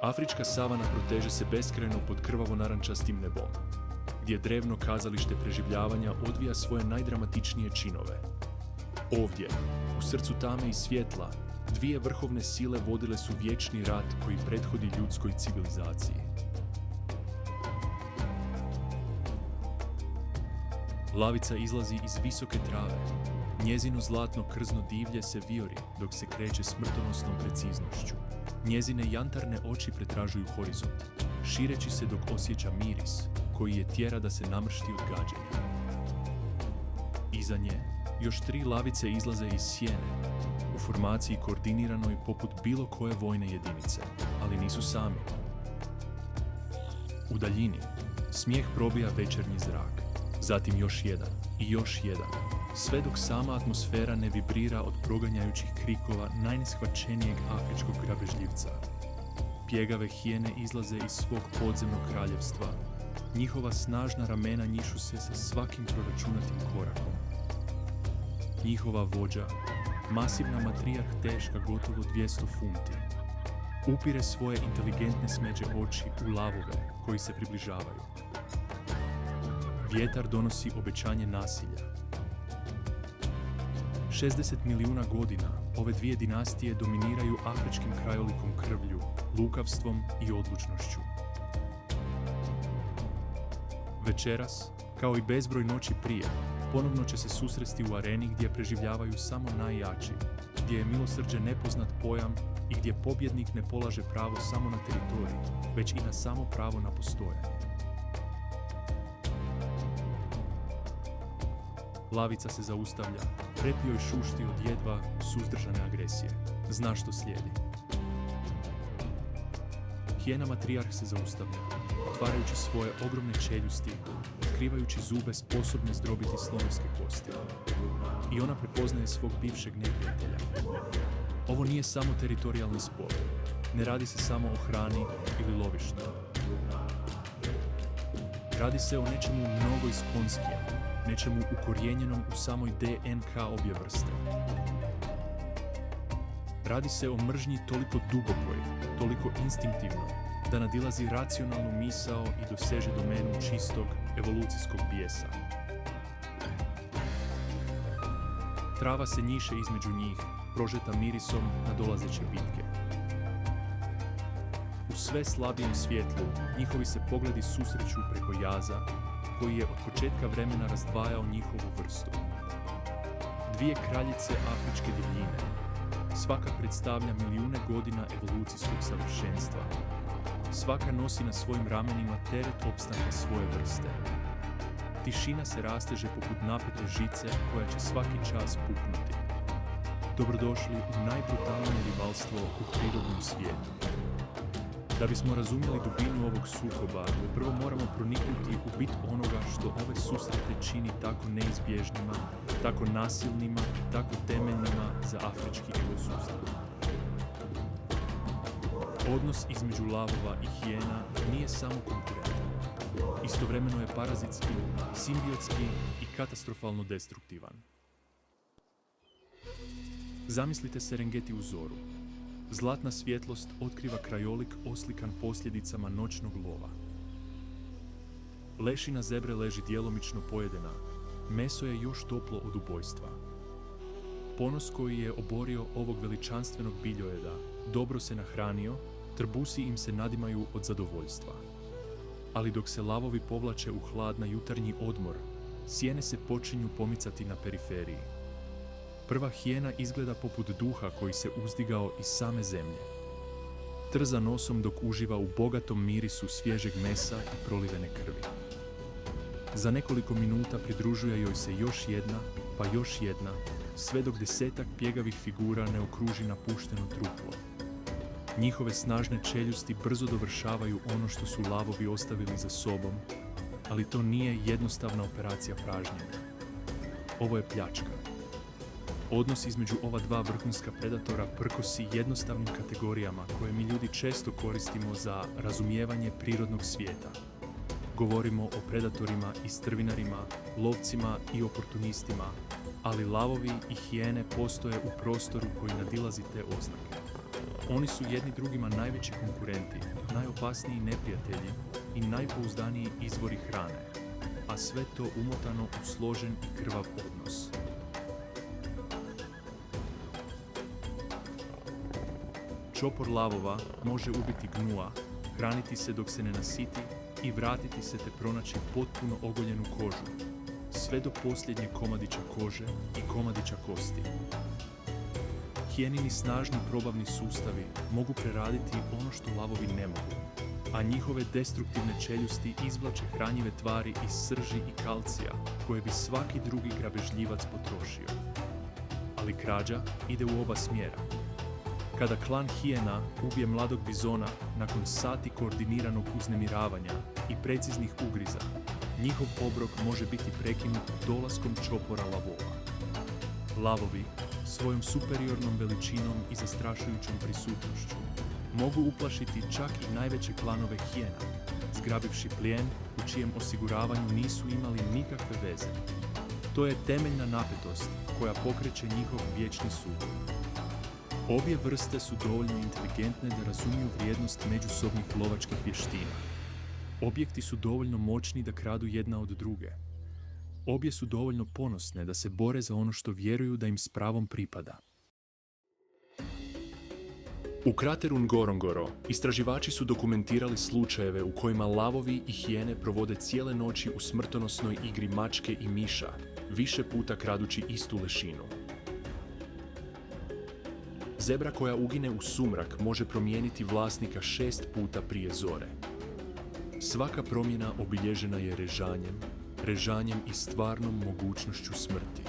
Afrička savana proteže se beskrajno pod krvavo narančastim nebom, gdje drevno kazalište preživljavanja odvija svoje najdramatičnije činove. Ovdje, u srcu tame i svjetla, dvije vrhovne sile vodile su vječni rat koji prethodi ljudskoj civilizaciji. Lavica izlazi iz visoke trave. Njezino zlatno krzno divlje se vijori dok se kreće smrtonosnom preciznošću. Njezine jantarne oči pretražuju horizont, šireći se dok osjeća miris, koji je tjera da se namršti od gađenja. Iza nje, još 3 lavice izlaze iz sjene, u formaciji koordiniranoj poput bilo koje vojne jedinice, ali nisu sami. U daljini, smijeh probija večernji zrak, zatim još jedan i još jedan, sve dok sama atmosfera ne vibrira od proganjajućih krikova najneshvaćenijeg afričkog grabežljivca. Pjegave hijene izlaze iz svog podzemnog kraljevstva. Njihova snažna ramena njišu se sa svakim proračunatim korakom. Njihova vođa, masivna matrijarh teška gotovo 200 funti, upire svoje inteligentne smeđe oči u lavove koji se približavaju. Vjetar donosi obećanje nasilja. 60 milijuna godina ove dvije dinastije dominiraju afričkim krajolikom krvlju, lukavstvom i odlučnošću. Večeras, kao i bezbroj noći prije, ponovno će se susresti u areni gdje preživljavaju samo najjači, gdje je milosrđe nepoznat pojam i gdje pobjednik ne polaže pravo samo na teritorij, već i na samo pravo na postojanje. Lavica se zaustavlja, prepio i šušti od jedva suzdržane agresije. Zna što slijedi. Hijena matrijarh se zaustavlja, otvarajući svoje ogromne čeljusti, otkrivajući zube sposobne zdrobiti slonske kosti. I ona prepoznaje svog bivšeg neprijatelja. Ovo nije samo teritorijalni spor. Ne radi se samo o hrani ili lovištu. Radi se o nečemu mnogo iskonskijem, nečemu ukorijenjenom u samoj DNK obje vrste. Radi se o mržnji toliko dubokoj, toliko instinktivno, da nadilazi racionalnu misao i doseže domenu čistog, evolucijskog bijesa. Trava se njiše između njih, prožeta mirisom nadolazeće bitke. U sve slabijem svjetlu, njihovi se pogledi susreću preko jaza, koji je od početka vremena razdvajao njihovu vrstu. Dvije kraljice afričke divljine. Svaka predstavlja milijune godina evolucijskog savršenstva. Svaka nosi na svojim ramenima teret opstanka svoje vrste. Tišina se rasteže poput napete žice koja će svaki čas puknuti. Dobrodošli u najbrutalnije rivalstvo u prirodnom svijetu. Da bismo razumjeli dubinu ovog sukoba, prvo moramo proniknuti u bit onoga što ove susrete čini tako neizbježnima, tako nasilnima, tako temeljnima za afrički ekosustav. Odnos između lavova i hijena nije samo konkurentan. Istovremeno je parazitski, simbiotski i katastrofalno destruktivan. Zamislite Serengeti u zoru. Zlatna svjetlost otkriva krajolik oslikan posljedicama noćnog lova. Lešina zebre leži djelomično pojedena, meso je još toplo od ubojstva. Ponos koji je oborio ovog veličanstvenog biljojeda dobro se nahranio, trbusi im se nadimaju od zadovoljstva. Ali dok se lavovi povlače u hlad na jutarnji odmor, sjene se počinju pomicati na periferiji. Prva hijena izgleda poput duha koji se uzdigao iz same zemlje. Trza nosom dok uživa u bogatom mirisu svježeg mesa i prolivene krvi. Za nekoliko minuta pridružuje joj se još jedna, pa još jedna, sve dok 10-ak pjegavih figura ne okruži napušteno truplo. Njihove snažne čeljusti brzo dovršavaju ono što su lavovi ostavili za sobom, ali to nije jednostavna operacija pražnjenja. Ovo je pljačka. Odnos između ova dva vrhunska predatora prkosi jednostavnim kategorijama koje mi ljudi često koristimo za razumijevanje prirodnog svijeta. Govorimo o predatorima i strvinarima, lovcima i oportunistima, ali lavovi i hijene postoje u prostoru koji nadilazi te oznake. Oni su jedni drugima najveći konkurenti, najopasniji neprijatelji i najpouzdaniji izvori hrane, a sve to umotano u složen i krvav odnos. Čopor lavova može ubiti gnua, hraniti se dok se ne nasiti i vratiti se te pronaći potpuno ogoljenu kožu, sve do posljednje komadića kože i komadića kosti. Hijenini snažni probavni sustavi mogu preraditi ono što lavovi ne mogu, a njihove destruktivne čeljusti izvlače hranjive tvari iz srži i kalcija koje bi svaki drugi grabežljivac potrošio. Ali krađa ide u oba smjera. Kada klan hijena ubije mladog bizona nakon sati koordiniranog uznemiravanja i preciznih ugriza, njihov obrok može biti prekinut dolaskom čopora lavova. Lavovi, svojom superiornom veličinom i zastrašujućom prisutnošću, mogu uplašiti čak i najveće klanove hijena, zgrabivši plijen u čijem osiguravanju nisu imali nikakve veze. To je temeljna napetost koja pokreće njihov vječni sukob. Obje vrste su dovoljno inteligentne da razumiju vrijednost međusobnih lovačkih vještina. Objekti su dovoljno moćni da kradu jedna od druge. Obje su dovoljno ponosne da se bore za ono što vjeruju da im s pravom pripada. U krateru Ngorongoro istraživači su dokumentirali slučajeve u kojima lavovi i hijene provode cijele noći u smrtonosnoj igri mačke i miša, više puta kradući istu lešinu. Zebra koja ugine u sumrak može promijeniti vlasnika 6 puta prije zore. Svaka promjena obilježena je režanjem i stvarnom mogućnošću smrti.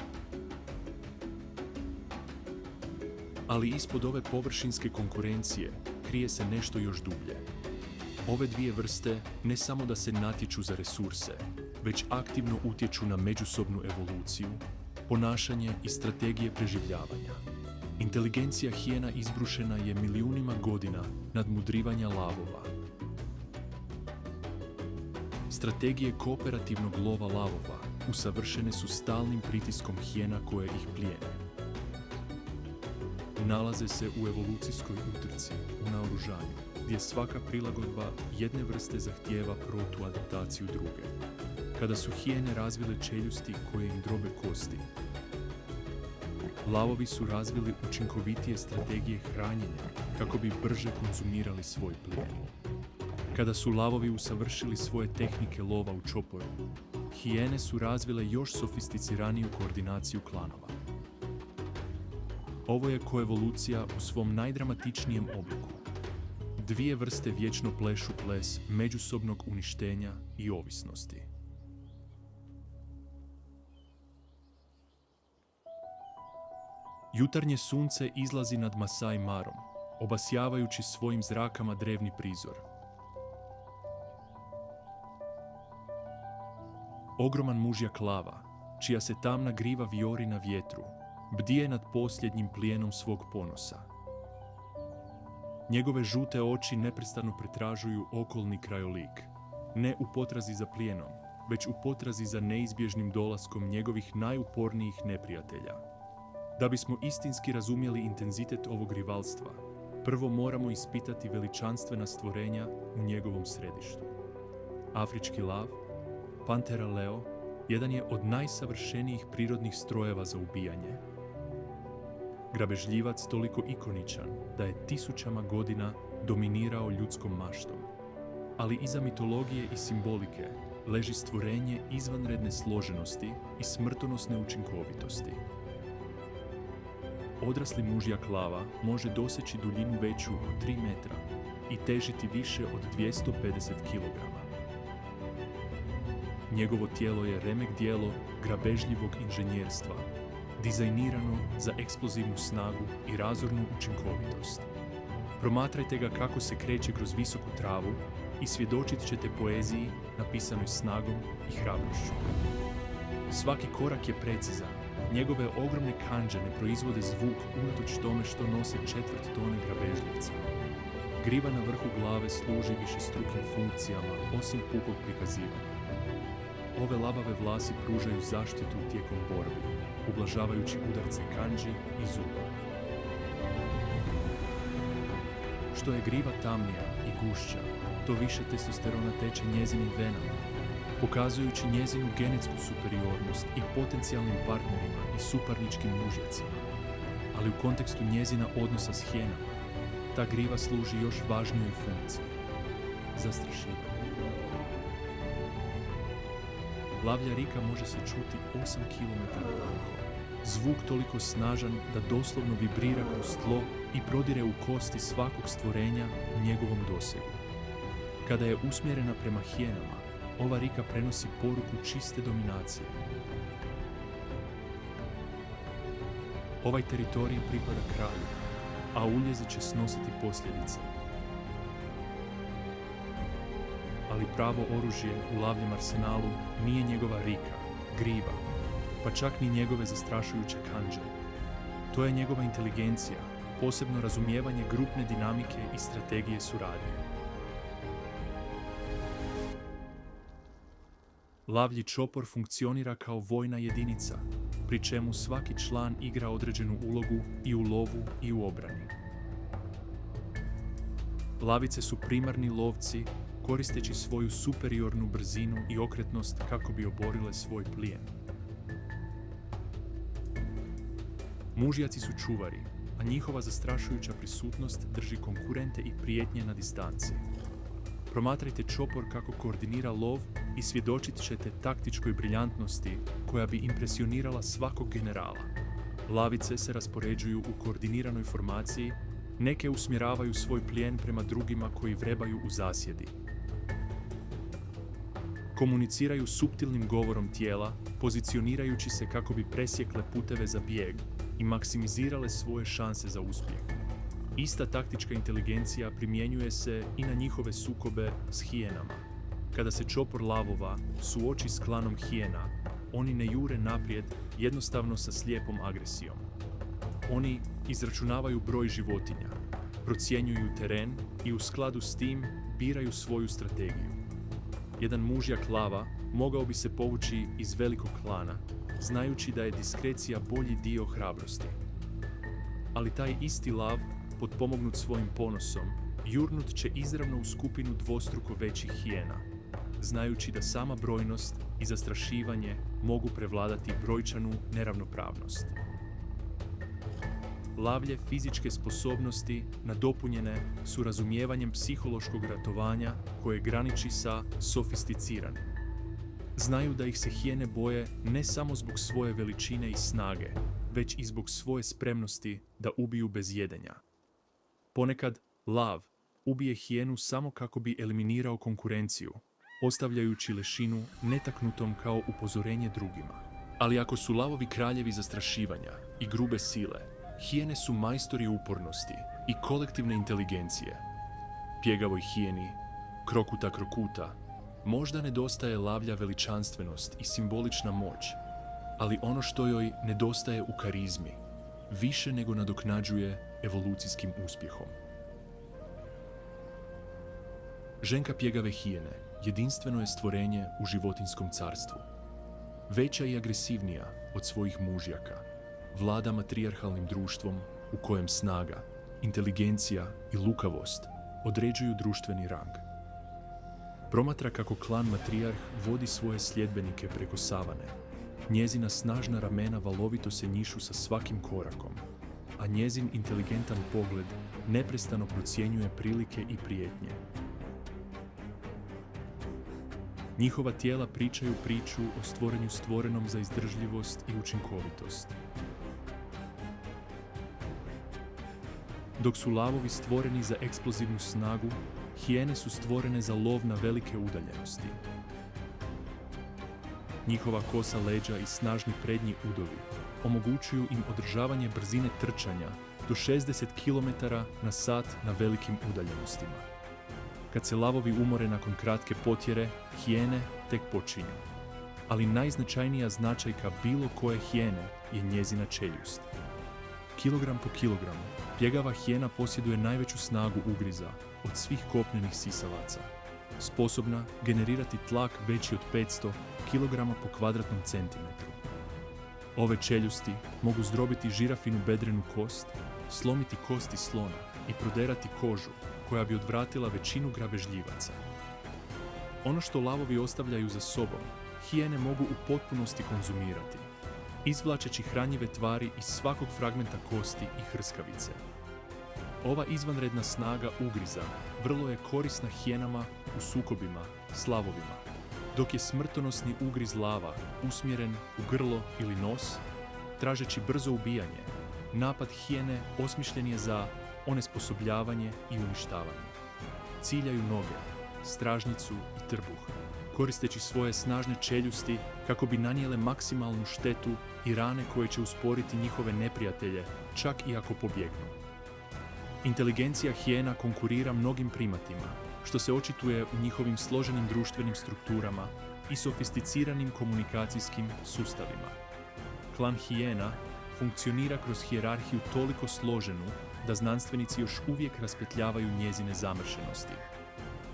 Ali ispod ove površinske konkurencije krije se nešto još dublje. Ove dvije vrste ne samo da se natječu za resurse, već aktivno utječu na međusobnu evoluciju, ponašanje i strategije preživljavanja. Inteligencija hijena izbrušena je milijunima godina nadmudrivanja lavova. Strategije kooperativnog lova lavova usavršene su stalnim pritiskom hijena koje ih plijene. Nalaze se u evolucijskoj utrci, u naoružanju, gdje svaka prilagodba jedne vrste zahtijeva protuadaptaciju druge. Kada su hijene razvile čeljusti koje im drobe kosti, lavovi su razvili učinkovitije strategije hranjenja kako bi brže konzumirali svoj plijen. Kada su lavovi usavršili svoje tehnike lova u čoporu, hijene su razvile još sofisticiraniju koordinaciju klanova. Ovo je koevolucija u svom najdramatičnijem obliku. Dvije vrste vječno plešu ples međusobnog uništenja i ovisnosti. Jutarnje sunce izlazi nad Masai Marom, obasjavajući svojim zrakama drevni prizor. Ogroman mužjak lava, čija se tamna griva vijori na vjetru, bdije nad posljednjim plijenom svog ponosa. Njegove žute oči neprestano pretražuju okolni krajolik, ne u potrazi za plijenom, već u potrazi za neizbježnim dolaskom njegovih najupornijih neprijatelja. Da bismo istinski razumjeli intenzitet ovog rivalstva, prvo moramo ispitati veličanstvena stvorenja u njegovom središtu. Afrički lav, Panthera leo, jedan je od najsavršenijih prirodnih strojeva za ubijanje. Grabežljivac toliko ikoničan da je tisućama godina dominirao ljudskom maštom. Ali iza mitologije i simbolike leži stvorenje izvanredne složenosti i smrtonosne učinkovitosti. Odrasli mužjak lava može doseći duljinu veću od 3 metra i težiti više od 250 kg. Njegovo tijelo je remek djelo grabežljivog inženjerstva, dizajnirano za eksplozivnu snagu i razornu učinkovitost. Promatrajte ga kako se kreće kroz visoku travu i svjedočit ćete poeziji napisanoj snagom i hrabrošću. Svaki korak je precizan. Njegove ogromne kandže ne proizvode zvuk unatoč tome što nose 1/4 tone grabežljivca. Griva na vrhu glave služi višestrukim funkcijama osim pukog prikazivanja. Ove labave vlasi pružaju zaštitu tijekom borbi, ublažavajući udarce kandži i zuba. Što je griva tamnija i gušća, to više testosterona teče njezinim venama, pokazujući njezinu genetsku superiornost i potencijalnim partnerima i suparničkim mužjacima. Ali u kontekstu njezina odnosa s hijenama, ta griva služi još važnijoj funkciji – zastrašivanje. Lavlja rika može se čuti 8 km daleko. Zvuk toliko snažan da doslovno vibrira kroz tlo i prodire u kosti svakog stvorenja u njegovom dosegu. Kada je usmjerena prema hijenama, ova rika prenosi poruku čiste dominacije. Ovaj teritorij pripada kralju, a uljezi će snositi posljedice. Ali pravo oružje u lavljem arsenalu nije njegova rika, griva, pa čak ni njegove zastrašujuće kandže. To je njegova inteligencija, posebno razumijevanje grupne dinamike i strategije suradnje. Lavlji čopor funkcionira kao vojna jedinica, pri čemu svaki član igra određenu ulogu i u lovu i u obrani. Lavice su primarni lovci, koristeći svoju superiornu brzinu i okretnost kako bi oborile svoj plijen. Mužjaci su čuvari, a njihova zastrašujuća prisutnost drži konkurente i prijetnje na distanci. Promatrajte čopor kako koordinira lov i svjedočit ćete taktičkoj briljantnosti koja bi impresionirala svakog generala. Lavice se raspoređuju u koordiniranoj formaciji, neke usmjeravaju svoj plijen prema drugima koji vrebaju u zasjedi. Komuniciraju suptilnim govorom tijela, pozicionirajući se kako bi presjekle puteve za bijeg i maksimizirale svoje šanse za uspjeh. Ista taktička inteligencija primjenjuje se i na njihove sukobe s hijenama. Kada se čopor lavova suoči s klanom hijena, oni ne jure naprijed jednostavno sa slijepom agresijom. Oni izračunavaju broj životinja, procjenjuju teren i u skladu s tim biraju svoju strategiju. Jedan mužjak lava mogao bi se povući iz velikog klana, znajući da je diskrecija bolji dio hrabrosti. Ali taj isti lav, potpomognut svojim ponosom, jurnut će izravno u skupinu dvostruko većih hijena, znajući da sama brojnost i zastrašivanje mogu prevladati brojčanu neravnopravnost. Lavlje fizičke sposobnosti nadopunjene su razumijevanjem psihološkog ratovanja koje graniči sa sofisticiranim. Znaju da ih se hijene boje ne samo zbog svoje veličine i snage, već i zbog svoje spremnosti da ubiju bez jedenja. Ponekad lav ubije hijenu samo kako bi eliminirao konkurenciju, ostavljajući lešinu netaknutom kao upozorenje drugima. Ali ako su lavovi kraljevi zastrašivanja i grube sile, hijene su majstori upornosti i kolektivne inteligencije. Pjegavoj hijeni, krokuta krokuta, možda nedostaje lavlja veličanstvenost i simbolična moć, ali ono što joj nedostaje u karizmi, više nego nadoknađuje evolucijskim uspjehom. Ženka pjegave hijene jedinstveno je stvorenje u životinjskom carstvu. Veća i agresivnija od svojih mužjaka, vlada matrijarhalnim društvom u kojem snaga, inteligencija i lukavost određuju društveni rang. Promatra kako klan matrijarh vodi svoje sljedbenike preko savane. Njezina snažna ramena valovito se njišu sa svakim korakom, a njezin inteligentan pogled neprestano procjenjuje prilike i prijetnje. Njihova tijela pričaju priču o stvorenju stvorenom za izdržljivost i učinkovitost. Dok su lavovi stvoreni za eksplozivnu snagu, hijene su stvorene za lov na velike udaljenosti. Njihova kosa leđa i snažni prednji udovi omogućuju im održavanje brzine trčanja do 60 km/h na velikim udaljenostima. Kad se lavovi umore nakon kratke potjere, hijene tek počinju. Ali najznačajnija značajka bilo koje hijene je njezina čeljust. Kilogram po kilogramu, pjegava hijena posjeduje najveću snagu ugriza od svih kopnenih sisavaca, sposobna generirati tlak veći od 500 kg po kvadratnom centimetru. Ove čeljusti mogu zdrobiti žirafinu bedrenu kost, slomiti kosti slona i proderati kožu, koja bi odvratila većinu grabežljivaca. Ono što lavovi ostavljaju za sobom, hijene mogu u potpunosti konzumirati, izvlačeći hranjive tvari iz svakog fragmenta kosti i hrskavice. Ova izvanredna snaga ugriza vrlo je korisna hijenama u sukobima s lavovima, dok je smrtonosni ugriz lava usmjeren u grlo ili nos, tražeći brzo ubijanje. Napad hijene osmišljen je za onesposobljavanje i uništavanje. Ciljaju noge, stražnicu i trbuh, koristeći svoje snažne čeljusti kako bi nanijele maksimalnu štetu i rane koje će usporiti njihove neprijatelje, čak i ako pobjegnu. Inteligencija hijena konkurira mnogim primatima, što se očituje u njihovim složenim društvenim strukturama i sofisticiranim komunikacijskim sustavima. Klan hijena funkcionira kroz hijerarhiju toliko složenu da znanstvenici još uvijek raspetljavaju njezine zamršenosti.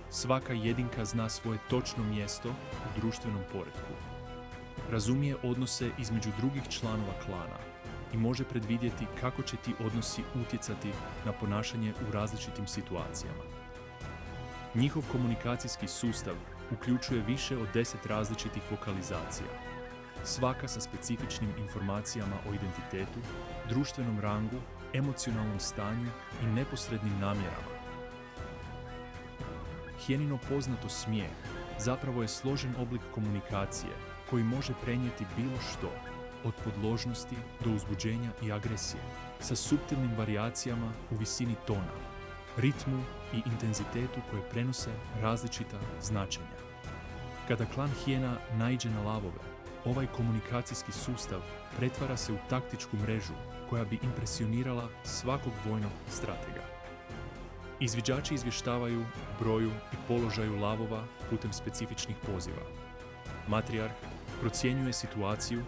Svaka jedinka zna svoje točno mjesto u društvenom poretku. Razumije odnose između drugih članova klana i može predvidjeti kako će ti odnosi utjecati na ponašanje u različitim situacijama. Njihov komunikacijski sustav uključuje više od 10 različitih vokalizacija, svaka sa specifičnim informacijama o identitetu, društvenom rangu, emocionalnom stanju i neposrednim namjerama. Hijenino poznato smijeh zapravo je složen oblik komunikacije koji može prenijeti bilo što, od podložnosti do uzbuđenja i agresije, sa suptilnim varijacijama u visini tona, ritmu i intenzitetu koje prenose različita značenja. Kada klan hijena naiđe na lavove, ovaj komunikacijski sustav pretvara se u taktičku mrežu koja bi impresionirala svakog vojnog stratega. Izviđači izvještavaju o broju i položaju lavova putem specifičnih poziva. Matrijarh procjenjuje situaciju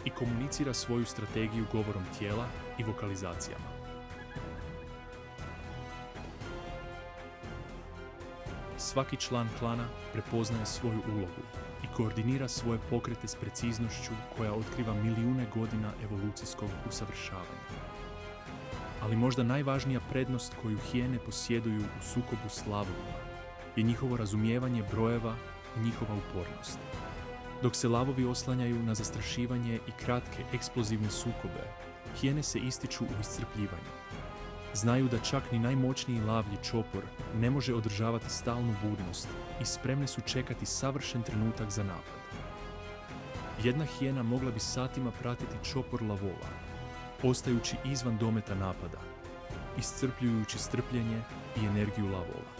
i komunicira svoju strategiju govorom tijela i vokalizacijama. Svaki član klana prepoznaje svoju ulogu i koordinira svoje pokrete s preciznošću koja otkriva milijune godina evolucijskog usavršavanja. Ali možda najvažnija prednost koju hijene posjeduju u sukobu s lavovima je njihovo razumijevanje brojeva i njihova upornost. Dok se lavovi oslanjaju na zastrašivanje i kratke eksplozivne sukobe, hijene se ističu u iscrpljivanju. Znaju da čak ni najmoćniji lavlji čopor ne može održavati stalnu budnost i spremne su čekati savršen trenutak za napad. Jedna hijena mogla bi satima pratiti čopor lavova, ostajući izvan dometa napada, iscrpljujući strpljenje i energiju lavova.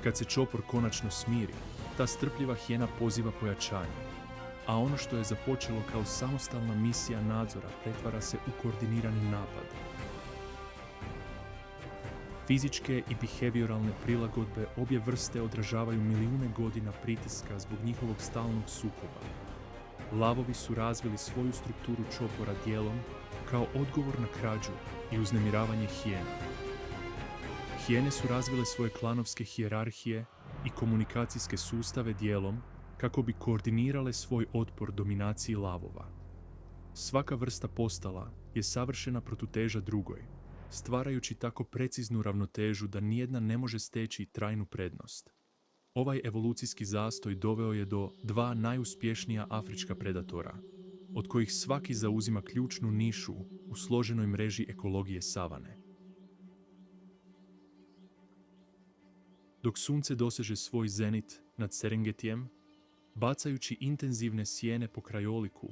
Kad se čopor konačno smiri, ta strpljiva hijena poziva pojačanje, a ono što je započelo kao samostalna misija nadzora pretvara se u koordinirani napad. Fizičke i behavioralne prilagodbe obje vrste odražavaju milijune godina pritiska zbog njihovog stalnog sukoba. Lavovi su razvili svoju strukturu čopora dijelom kao odgovor na krađu i uznemiravanje hijena. Hijene su razvile svoje klanovske hijerarhije i komunikacijske sustave dijelom kako bi koordinirale svoj otpor dominaciji lavova. Svaka vrsta postala je savršena protuteža drugoj, stvarajući tako preciznu ravnotežu da nijedna ne može steći trajnu prednost. Ovaj evolucijski zastoj doveo je do dva najuspješnija afrička predatora, od kojih svaki zauzima ključnu nišu u složenoj mreži ekologije savane. Dok sunce doseže svoj zenit nad Serengetijem, bacajući intenzivne sjene po krajoliku,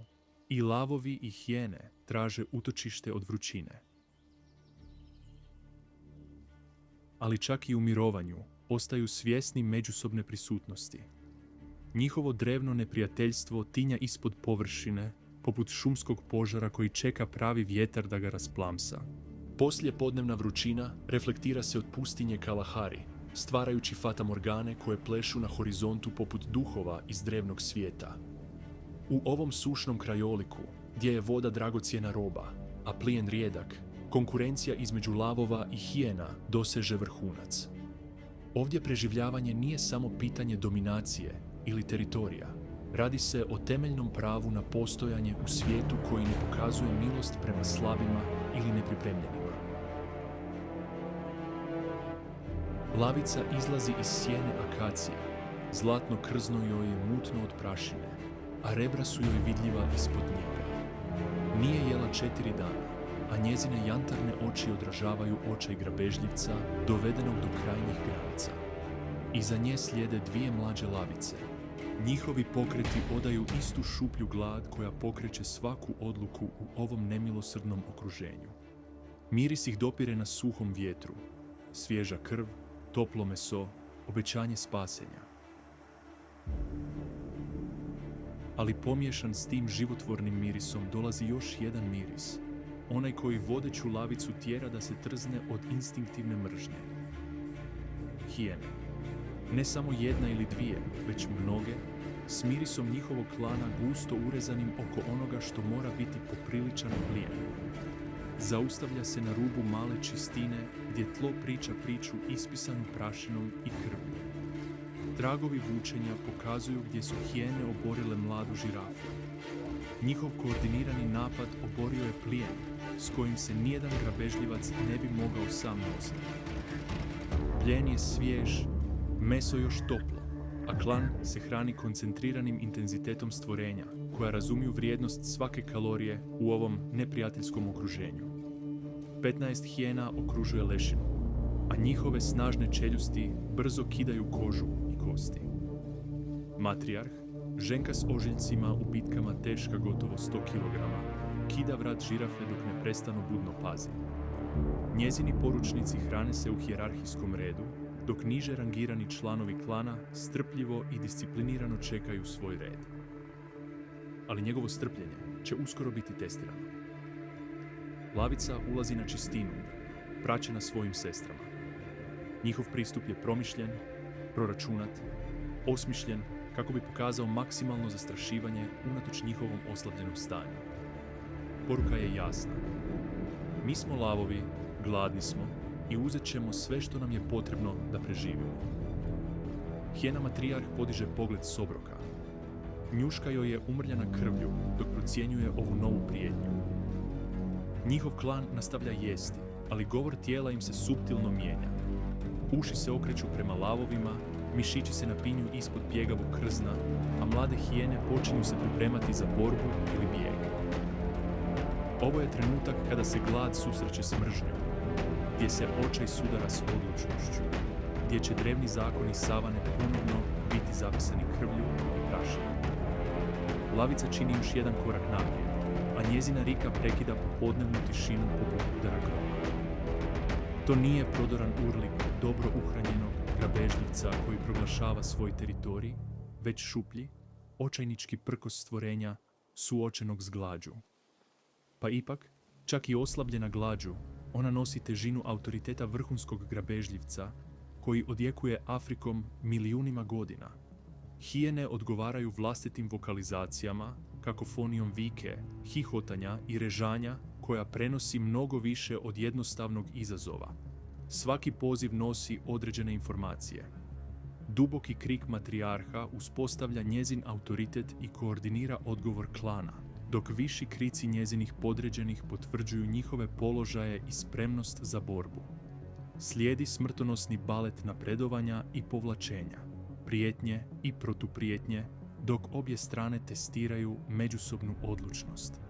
i lavovi i hijene traže utočište od vrućine. Ali čak i u mirovanju ostaju svjesni međusobne prisutnosti. Njihovo drevno neprijateljstvo tinja ispod površine, poput šumskog požara koji čeka pravi vjetar da ga rasplamsa. Poslijepodnevna vrućina reflektira se od pustinje Kalahari, stvarajući fatamorgane koje plešu na horizontu poput duhova iz drevnog svijeta. U ovom sušnom krajoliku, gdje je voda dragocjena roba, a plijen rijedak, konkurencija između lavova i hijena doseže vrhunac. Ovdje preživljavanje nije samo pitanje dominacije ili teritorija. Radi se o temeljnom pravu na postojanje u svijetu koji ne pokazuje milost prema slabima ili nepripremljenima. Lavica izlazi iz sjene akacije, zlatno krzno joj je mutno od prašine, a rebra su joj vidljiva ispod njega. Nije jela 4 dana, a njezine jantarne oči odražavaju očaj grabežljivca dovedenog do krajnjih granica. Iza nje slijede 2 mlađe lavice. Njihovi pokreti odaju istu šuplju glad koja pokreće svaku odluku u ovom nemilosrdnom okruženju. Miris ih dopire na suhom vjetru, svježa krv, toplo meso, obećanje spasenja. Ali pomiješan s tim životvornim mirisom dolazi još jedan miris, onaj koji vodeću lavicu tjera da se trzne od instinktivne mržnje. Hijene. Ne samo 1 ili 2, već mnoge, s mirisom njihovog klana gusto urezanim oko onoga što mora biti popriličan plijen. Zaustavlja se na rubu male čistine gdje tlo priča priču ispisanu prašinom i krvlju. Tragovi vučenja pokazuju gdje su hijene oborile mladu žirafu. Njihov koordinirani napad oborio je plijen s kojim se nijedan grabežljivac ne bi mogao sam nositi. Plijen je svjež, meso još toplo, a klan se hrani koncentriranim intenzitetom stvorenja koja razumiju vrijednost svake kalorije u ovom neprijateljskom okruženju. 15 hijena okružuje lešinu, a njihove snažne čeljusti brzo kidaju kožu i kosti. Matrijarh, ženka s ožiljcima u bitkama teška gotovo 100 kg, kida vrat žirafe dok ne prestano budno pazi. Njezini poručnici hrane se u hijerarhijskom redu, dok niže rangirani članovi klana strpljivo i disciplinirano čekaju svoj red. Ali njegovo strpljenje će uskoro biti testirano. Lavica ulazi na čistinu, praćena svojim sestrama. Njihov pristup je promišljen, proračunat, osmišljen kako bi pokazao maksimalno zastrašivanje unatoč njihovom oslabljenom stanju. Poruka je jasna. Mi smo lavovi, gladni smo i uzet ćemo sve što nam je potrebno da preživimo. Hijena matrijarh podiže pogled s obroka. Njuška joj je umrljana krvlju dok procjenjuje ovu novu prijetnju. Njihov klan nastavlja jesti, ali govor tijela im se suptilno mijenja. Uši se okreću prema lavovima, mišići se napinju ispod pjegavog krzna, a mlade hijene počinju se pripremati za borbu ili bijeg. Ovo je trenutak kada se glad susreće s mržnjom, gdje se očaj sudara s odlučnošću, gdje će drevni zakoni savane ponovno biti zapisani krvlju i prašinom. Lavica čini još jedan korak naprijed, a njezina rika prekida popodnevnu tišinu poput udara groma. To nije prodoran urlik dobro uhranjenog grabežljivca koji proglašava svoj teritorij, već šuplji, očajnički prkos stvorenja suočenog s glađu. Pa ipak, čak i oslabljena glađu, ona nosi težinu autoriteta vrhunskog grabežljivca koji odjekuje Afrikom milijunima godina. Hijene odgovaraju vlastitim vokalizacijama, kakofonijom vike, hihotanja i režanja koja prenosi mnogo više od jednostavnog izazova. Svaki poziv nosi određene informacije. Duboki krik matrijarha uspostavlja njezin autoritet i koordinira odgovor klana, dok viši krici njezinih podređenih potvrđuju njihove položaje i spremnost za borbu. Slijedi smrtonosni balet napredovanja i povlačenja, prijetnje i protuprijetnje, dok obje strane testiraju međusobnu odlučnost.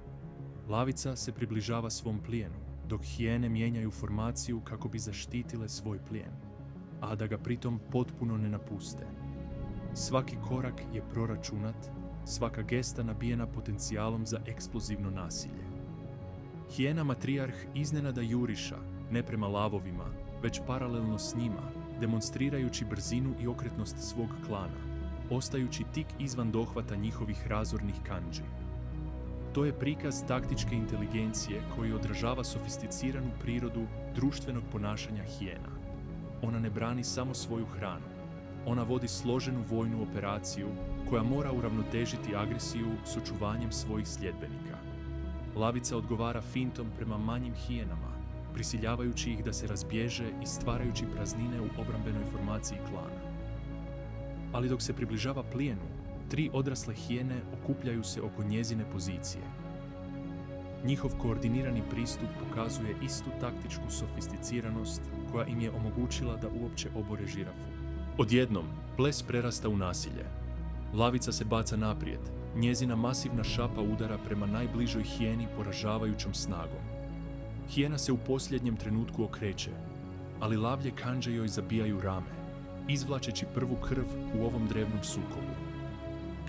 Lavica se približava svom plijenu, dok hijene mijenjaju formaciju kako bi zaštitile svoj plijen, a da ga pritom potpuno ne napuste. Svaki korak je proračunat, svaka gesta nabijena potencijalom za eksplozivno nasilje. Hijena matrijarh iznenada juriša, ne prema lavovima, već paralelno s njima, demonstrirajući brzinu i okretnost svog klana, ostajući tik izvan dohvata njihovih razornih kandži. To je prikaz taktičke inteligencije koji odražava sofisticiranu prirodu društvenog ponašanja hijena. Ona ne brani samo svoju hranu. Ona vodi složenu vojnu operaciju koja mora uravnotežiti agresiju s očuvanjem svojih sljedbenika. Lavica odgovara fintom prema manjim hijenama, prisiljavajući ih da se razbježe i stvarajući praznine u obrambenoj formaciji klana. Ali dok se približava plijenu, 3 odrasle hijene okupljaju se oko njezine pozicije. Njihov koordinirani pristup pokazuje istu taktičku sofisticiranost koja im je omogućila da uopće obore žirafu. Odjednom, ples prerasta u nasilje. Lavica se baca naprijed, njezina masivna šapa udara prema najbližoj hijeni poražavajućom snagom. Hijena se u posljednjem trenutku okreće, ali lavlje kandže joj zabijaju rame, izvlačeći prvu krv u ovom drevnom sukobu.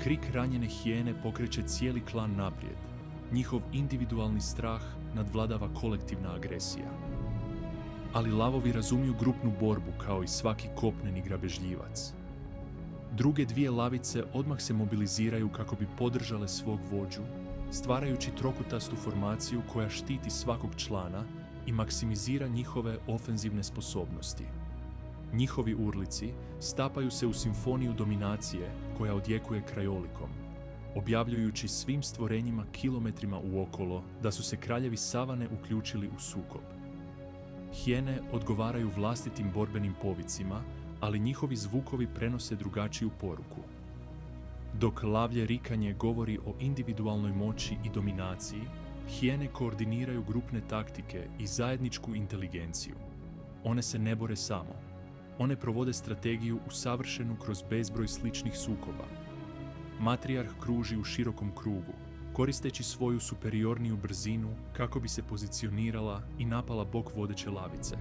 Krik ranjene hijene pokreće cijeli klan naprijed. Njihov individualni strah nadvladava kolektivna agresija. Ali lavovi razumiju grupnu borbu kao i svaki kopneni grabežljivac. Druge dvije lavice odmah se mobiliziraju kako bi podržale svog vođu, stvarajući trokutastu formaciju koja štiti svakog člana i maksimizira njihove ofenzivne sposobnosti. Njihovi urlici stapaju se u simfoniju dominacije koja odjekuje krajolikom, objavljujući svim stvorenjima kilometrima uokolo da su se kraljevi savane uključili u sukob. Hijene odgovaraju vlastitim borbenim povicima, ali njihovi zvukovi prenose drugačiju poruku. Dok lavlje rikanje govori o individualnoj moći i dominaciji, hijene koordiniraju grupne taktike i zajedničku inteligenciju. One se ne bore samo. One provode strategiju usavršenu kroz bezbroj sličnih sukoba. Matrijarh kruži u širokom krugu, koristeći svoju superiorniju brzinu kako bi se pozicionirala i napala bok vodeće lavice.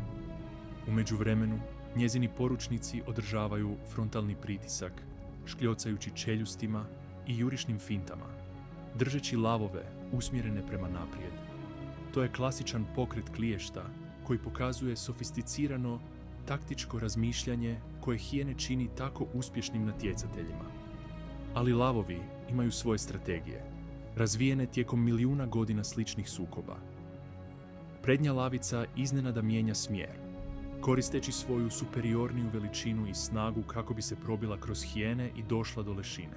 U međuvremenu, njezini poručnici održavaju frontalni pritisak, škljocajući čeljustima i jurišnim fintama, držeći lavove usmjerene prema naprijed. To je klasičan pokret kliješta koji pokazuje sofisticirano taktičko razmišljanje koje hijene čini tako uspješnim natjecateljima. Ali lavovi imaju svoje strategije, razvijene tijekom milijuna godina sličnih sukoba. Prednja lavica iznenada mijenja smjer, koristeći svoju superiorniju veličinu i snagu kako bi se probila kroz hijene i došla do lešine.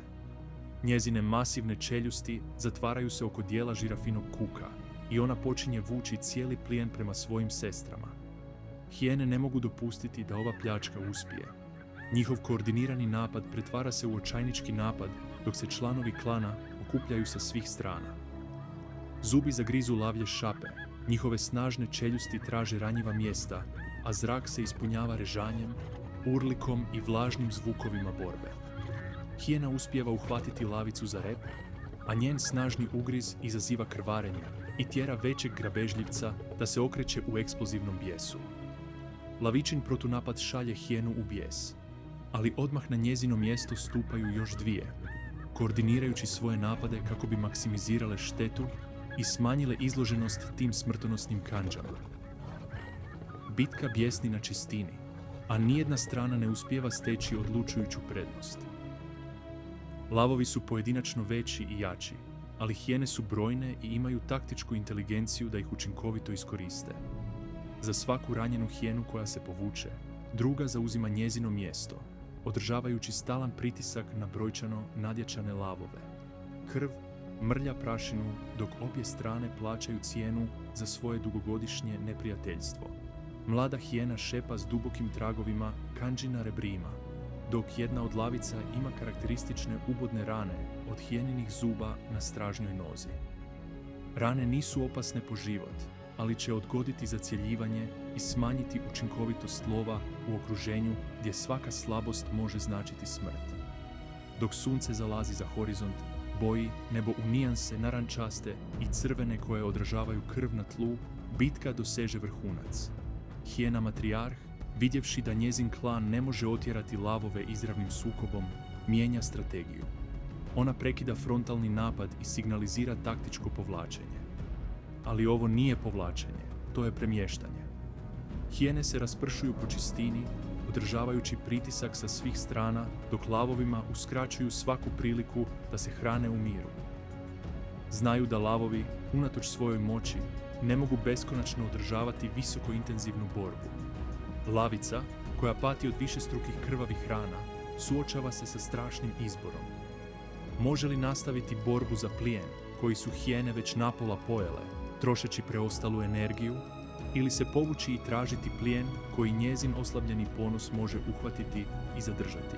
Njezine masivne čeljusti zatvaraju se oko dijela žirafinog kuka i ona počinje vući cijeli plijen prema svojim sestrama. Hijene ne mogu dopustiti da ova pljačka uspije. Njihov koordinirani napad pretvara se u očajnički napad dok se članovi klana okupljaju sa svih strana. Zubi zagrizu lavlje šape, njihove snažne čeljusti traže ranjiva mjesta, a zrak se ispunjava režanjem, urlikom i vlažnim zvukovima borbe. Hijena uspijeva uhvatiti lavicu za rep, a njen snažni ugriz izaziva krvarenje i tjera većeg grabežljivca da se okreće u eksplozivnom bijesu. Lavičin protunapad šalje hijenu u bijes, ali odmah na njezino mjesto stupaju još dvije, koordinirajući svoje napade kako bi maksimizirale štetu i smanjile izloženost tim smrtonosnim kandžama. Bitka bjesni na čistini, a nijedna strana ne uspijeva steći odlučujuću prednost. Lavovi su pojedinačno veći i jači, ali hijene su brojne i imaju taktičku inteligenciju da ih učinkovito iskoriste. Za svaku ranjenu hijenu koja se povuče, druga zauzima njezino mjesto, održavajući stalan pritisak na brojčano nadjačane lavove. Krv mrlja prašinu dok obje strane plaćaju cijenu za svoje dugogodišnje neprijateljstvo. Mlada hijena šepa s dubokim tragovima kandži na rebrima, dok jedna od lavica ima karakteristične ubodne rane od hijeninih zuba na stražnjoj nozi. Rane nisu opasne po život, ali će odgoditi zacjeljivanje i smanjiti učinkovitost lova u okruženju gdje svaka slabost može značiti smrt. Dok sunce zalazi za horizont, boji nebo u nijanse narančaste i crvene koje odražavaju krv na tlu, bitka doseže vrhunac. Hijena matrijarh, vidjevši da njezin klan ne može otjerati lavove izravnim sukobom, mijenja strategiju. Ona prekida frontalni napad i signalizira taktičko povlačenje. Ali ovo nije povlačenje, to je premještanje. Hijene se raspršuju po čistini, održavajući pritisak sa svih strana, dok lavovima uskraćuju svaku priliku da se hrane u miru. Znaju da lavovi, unatoč svojoj moći, ne mogu beskonačno održavati visoko intenzivnu borbu. Lavica, koja pati od višestrukih krvavih rana, suočava se sa strašnim izborom. Može li nastaviti borbu za plijen, koji su hijene već napola pojele, trošeći preostalu energiju, ili se povući i tražiti plijen koji njezin oslabljeni ponos može uhvatiti i zadržati?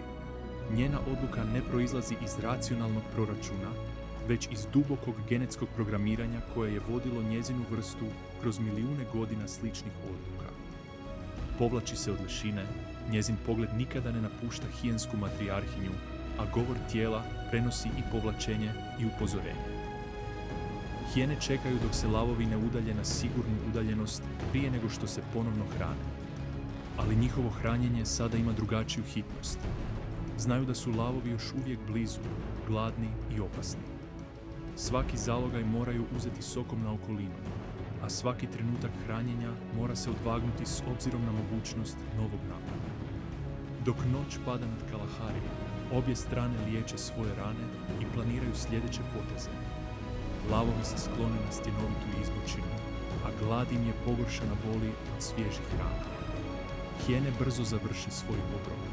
Njena odluka ne proizlazi iz racionalnog proračuna, već iz dubokog genetskog programiranja koje je vodilo njezinu vrstu kroz milijune godina sličnih odluka. Povlači se od lešine, njezin pogled nikada ne napušta hijensku matrijarhinju, a govor tijela prenosi i povlačenje i upozorenje. Hijene čekaju dok se lavovi ne udalje na sigurnu udaljenost prije nego što se ponovno hrane. Ali njihovo hranjenje sada ima drugačiju hitnost. Znaju da su lavovi još uvijek blizu, gladni i opasni. Svaki zalogaj moraju uzeti sokom na okolinu, a svaki trenutak hranjenja mora se odvagnuti s obzirom na mogućnost novog napada. Dok noć pada nad Kalahari, obje strane liječe svoje rane i planiraju sljedeće poteze. Lavovi se sklone na stjenovitu izbočinu, a glad im je pogoršana boli od svježih rana. Hijene brzo završe svoj obrok,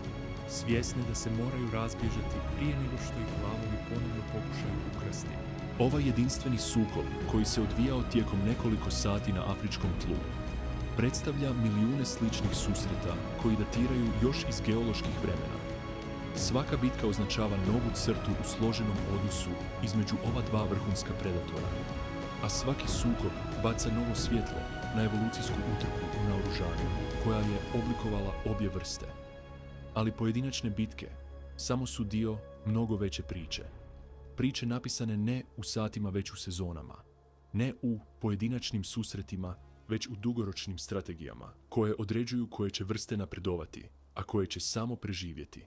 svjesne da se moraju razbježati prije nego što ih lavovi ponovno pokušaju ukrasti. Ovaj jedinstveni sukob, koji se odvijao tijekom nekoliko sati na afričkom tlu, predstavlja milijune sličnih susreta koji datiraju još iz geoloških vremena. Svaka bitka označava novu crtu u složenom odnosu između ova dva vrhunska predatora, a svaki sukob baca novo svjetlo na evolucijsku utrku u naoružanju koja je oblikovala obje vrste. Ali pojedinačne bitke samo su dio mnogo veće priče. Priče napisane ne u satima već u sezonama, ne u pojedinačnim susretima već u dugoročnim strategijama koje određuju koje će vrste napredovati, a koje će samo preživjeti.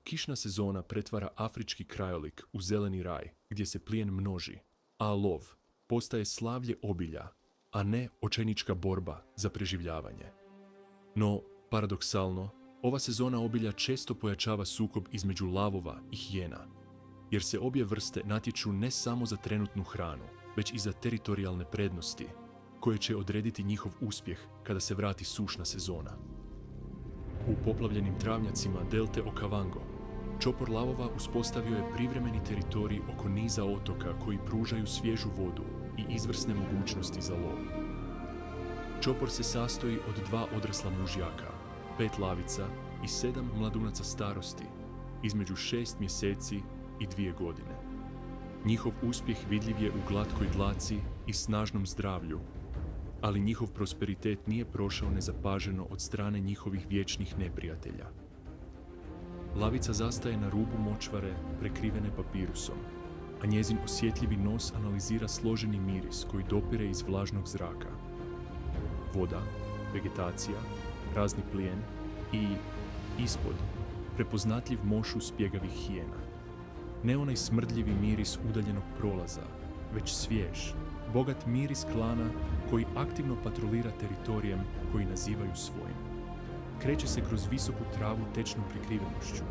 Kišna sezona pretvara afrički krajolik u zeleni raj gdje se plijen množi, a lov postaje slavlje obilja, a ne očajnička borba za preživljavanje. No, paradoksalno, ova sezona obilja često pojačava sukob između lavova i hijena, jer se obje vrste natječu ne samo za trenutnu hranu, već i za teritorijalne prednosti, koje će odrediti njihov uspjeh kada se vrati sušna sezona. U poplavljenim travnjacima delte Okavango, čopor lavova uspostavio je privremeni teritorij oko niza otoka koji pružaju svježu vodu i izvrsne mogućnosti za lov. Čopor se sastoji od 2 odrasla mužjaka, 5 lavica i 7 mladunaca starosti, između 6 mjeseci i 2 godine. Njihov uspjeh vidljiv je u glatkoj dlaci i snažnom zdravlju, ali njihov prosperitet nije prošao nezapaženo od strane njihovih vječnih neprijatelja. Lavica zastaje na rubu močvare prekrivene papirusom, a njezin osjetljivi nos analizira složeni miris koji dopire iz vlažnog zraka. Voda, vegetacija, razni plijen i, ispod, prepoznatljiv mošu spjegavih hijena. Ne onaj smrdljivi miris udaljenog prolaza, već svjež, bogat miris klana koji aktivno patrolira teritorijem koji nazivaju svojim. Kreće se kroz visoku travu tečnom prikrivenošću.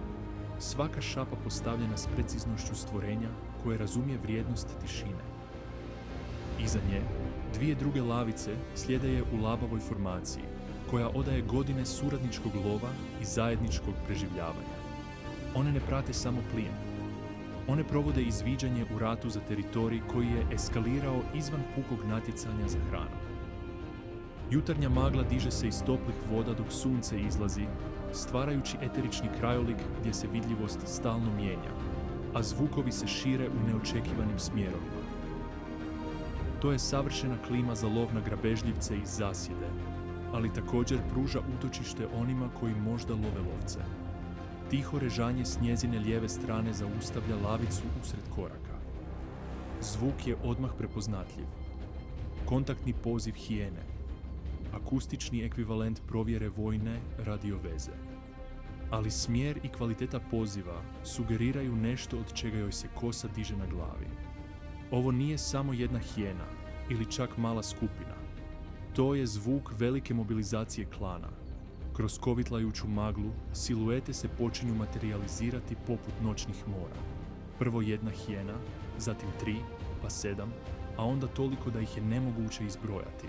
Svaka šapa postavljena s preciznošću stvorenja koje razumije vrijednost tišine. Iza nje, 2 druge lavice slijede je u labavoj formaciji, koja odaje godine suradničkog lova i zajedničkog preživljavanja. One ne prate samo plijen. One provode izviđanje u ratu za teritorij koji je eskalirao izvan pukog natjecanja za hranu. Jutarnja magla diže se iz toplih voda dok sunce izlazi, stvarajući eterični krajolik gdje se vidljivost stalno mijenja, a zvukovi se šire u neočekivanim smjerovima. To je savršena klima za lov na grabežljivce iz zasjede, ali također pruža utočište onima koji možda love lovce. Tiho režanje s njezine lijeve strane zaustavlja lavicu usred koraka. Zvuk je odmah prepoznatljiv. Kontaktni poziv hijene. Akustični ekvivalent provjere vojne radioveze. Ali smjer i kvaliteta poziva sugeriraju nešto od čega joj se kosa diže na glavi. Ovo nije samo jedna hijena ili čak mala skupina. To je zvuk velike mobilizacije klana. Kroz kovitlajuću maglu, siluete se počinju materializirati poput noćnih mora. Prvo 1 hijena, zatim 3, pa 7, a onda toliko da ih je nemoguće izbrojati.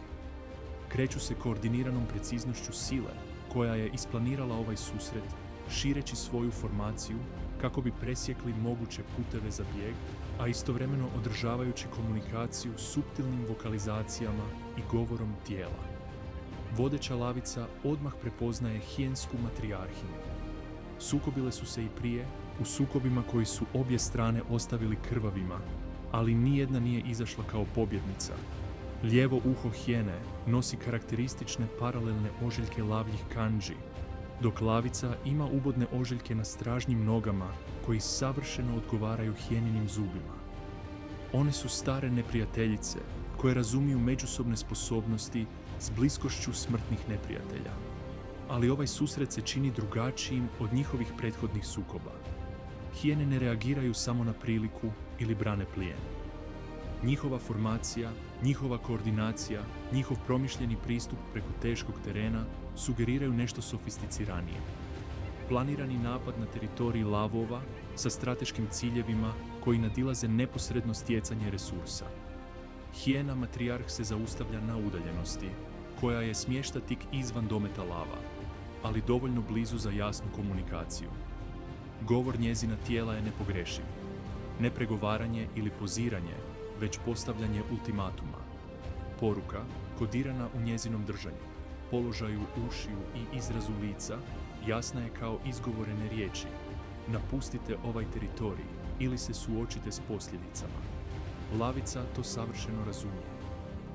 Kreću se koordiniranom preciznošću sile, koja je isplanirala ovaj susret, šireći svoju formaciju kako bi presjekli moguće puteve za bijeg, a istovremeno održavajući komunikaciju suptilnim vokalizacijama i govorom tijela. Vodeća lavica odmah prepoznaje hijensku matrijarhinju. Sukobile su se i prije, u sukobima koji su obje strane ostavili krvavima, ali nijedna nije izašla kao pobjednica. Lijevo uho hijene nosi karakteristične paralelne ožiljke lavljih kandži, dok lavica ima ubodne ožiljke na stražnjim nogama koji savršeno odgovaraju hijeninim zubima. One su stare neprijateljice koje razumiju međusobne sposobnosti s bliskošću smrtnih neprijatelja. Ali ovaj susret se čini drugačijim od njihovih prethodnih sukoba. Hijene ne reagiraju samo na priliku ili brane plijen. Njihova formacija, njihova koordinacija, njihov promišljeni pristup preko teškog terena sugeriraju nešto sofisticiranije. Planirani napad na teritoriji lavova sa strateškim ciljevima koji nadilaze neposredno stjecanje resursa. Hijena matrijarh se zaustavlja na udaljenosti, koja je smješta tik izvan dometa lava, ali dovoljno blizu za jasnu komunikaciju. Govor njezina tijela je nepogrešiv. Ne pregovaranje ili poziranje, već postavljanje ultimatuma. Poruka, kodirana u njezinom držanju, položaju ušiju i izrazu lica, jasna je kao izgovorene riječi. Napustite ovaj teritorij ili se suočite s posljedicama. Lavica to savršeno razumije.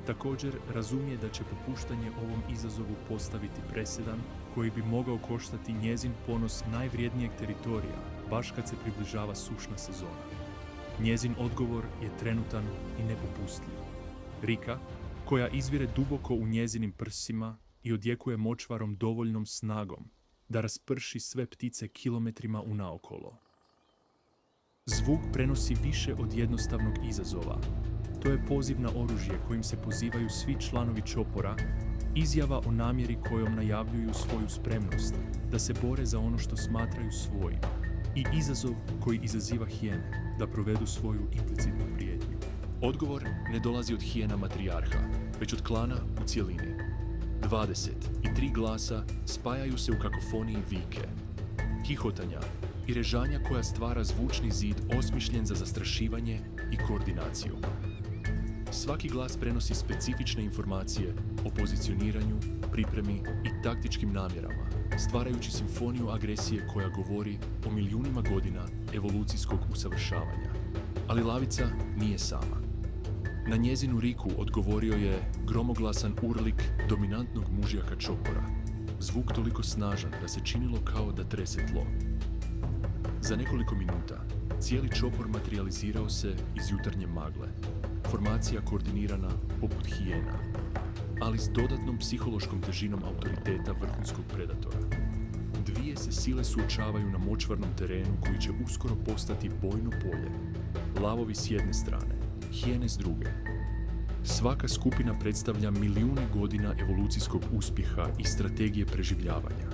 Također razumije da će popuštanje ovom izazovu postaviti presedan koji bi mogao koštati njezin ponos najvrijednijeg teritorija, baš kad se približava sušna sezona. Njezin odgovor je trenutan i nepopustljiv. Rika, koja izvire duboko u njezinim prsima i odjekuje močvarom dovoljnom snagom da rasprši sve ptice kilometrima unaokolo. Zvuk prenosi više od jednostavnog izazova. To je poziv na oružje kojim se pozivaju svi članovi čopora, izjava o namjeri kojom najavljuju svoju spremnost da se bore za ono što smatraju svojim i izazov koji izaziva hijene da provedu svoju implicitnu prijetnju. Odgovor ne dolazi od hijena matrijarha, već od klana u cjelini. 23 glasa spajaju se u kakofoniji vike, hihotanja i režanja koja stvara zvučni zid osmišljen za zastrašivanje i koordinaciju. Svaki glas prenosi specifične informacije o pozicioniranju, pripremi i taktičkim namjerama, stvarajući simfoniju agresije koja govori o milijunima godina evolucijskog usavršavanja. Ali lavica nije sama. Na njezinu riku odgovorio je gromoglasan urlik dominantnog mužjaka čopora. Zvuk toliko snažan da se činilo kao da trese tlo. Za nekoliko minuta cijeli čopor materijalizirao se iz jutarnje magle. Formacija koordinirana poput hijena, ali s dodatnom psihološkom težinom autoriteta vrhunskog predatora. Dvije se sile suočavaju na močvarnom terenu koji će uskoro postati bojno polje. Lavovi s jedne strane, hijene s druge. Svaka skupina predstavlja milijune godina evolucijskog uspjeha i strategije preživljavanja.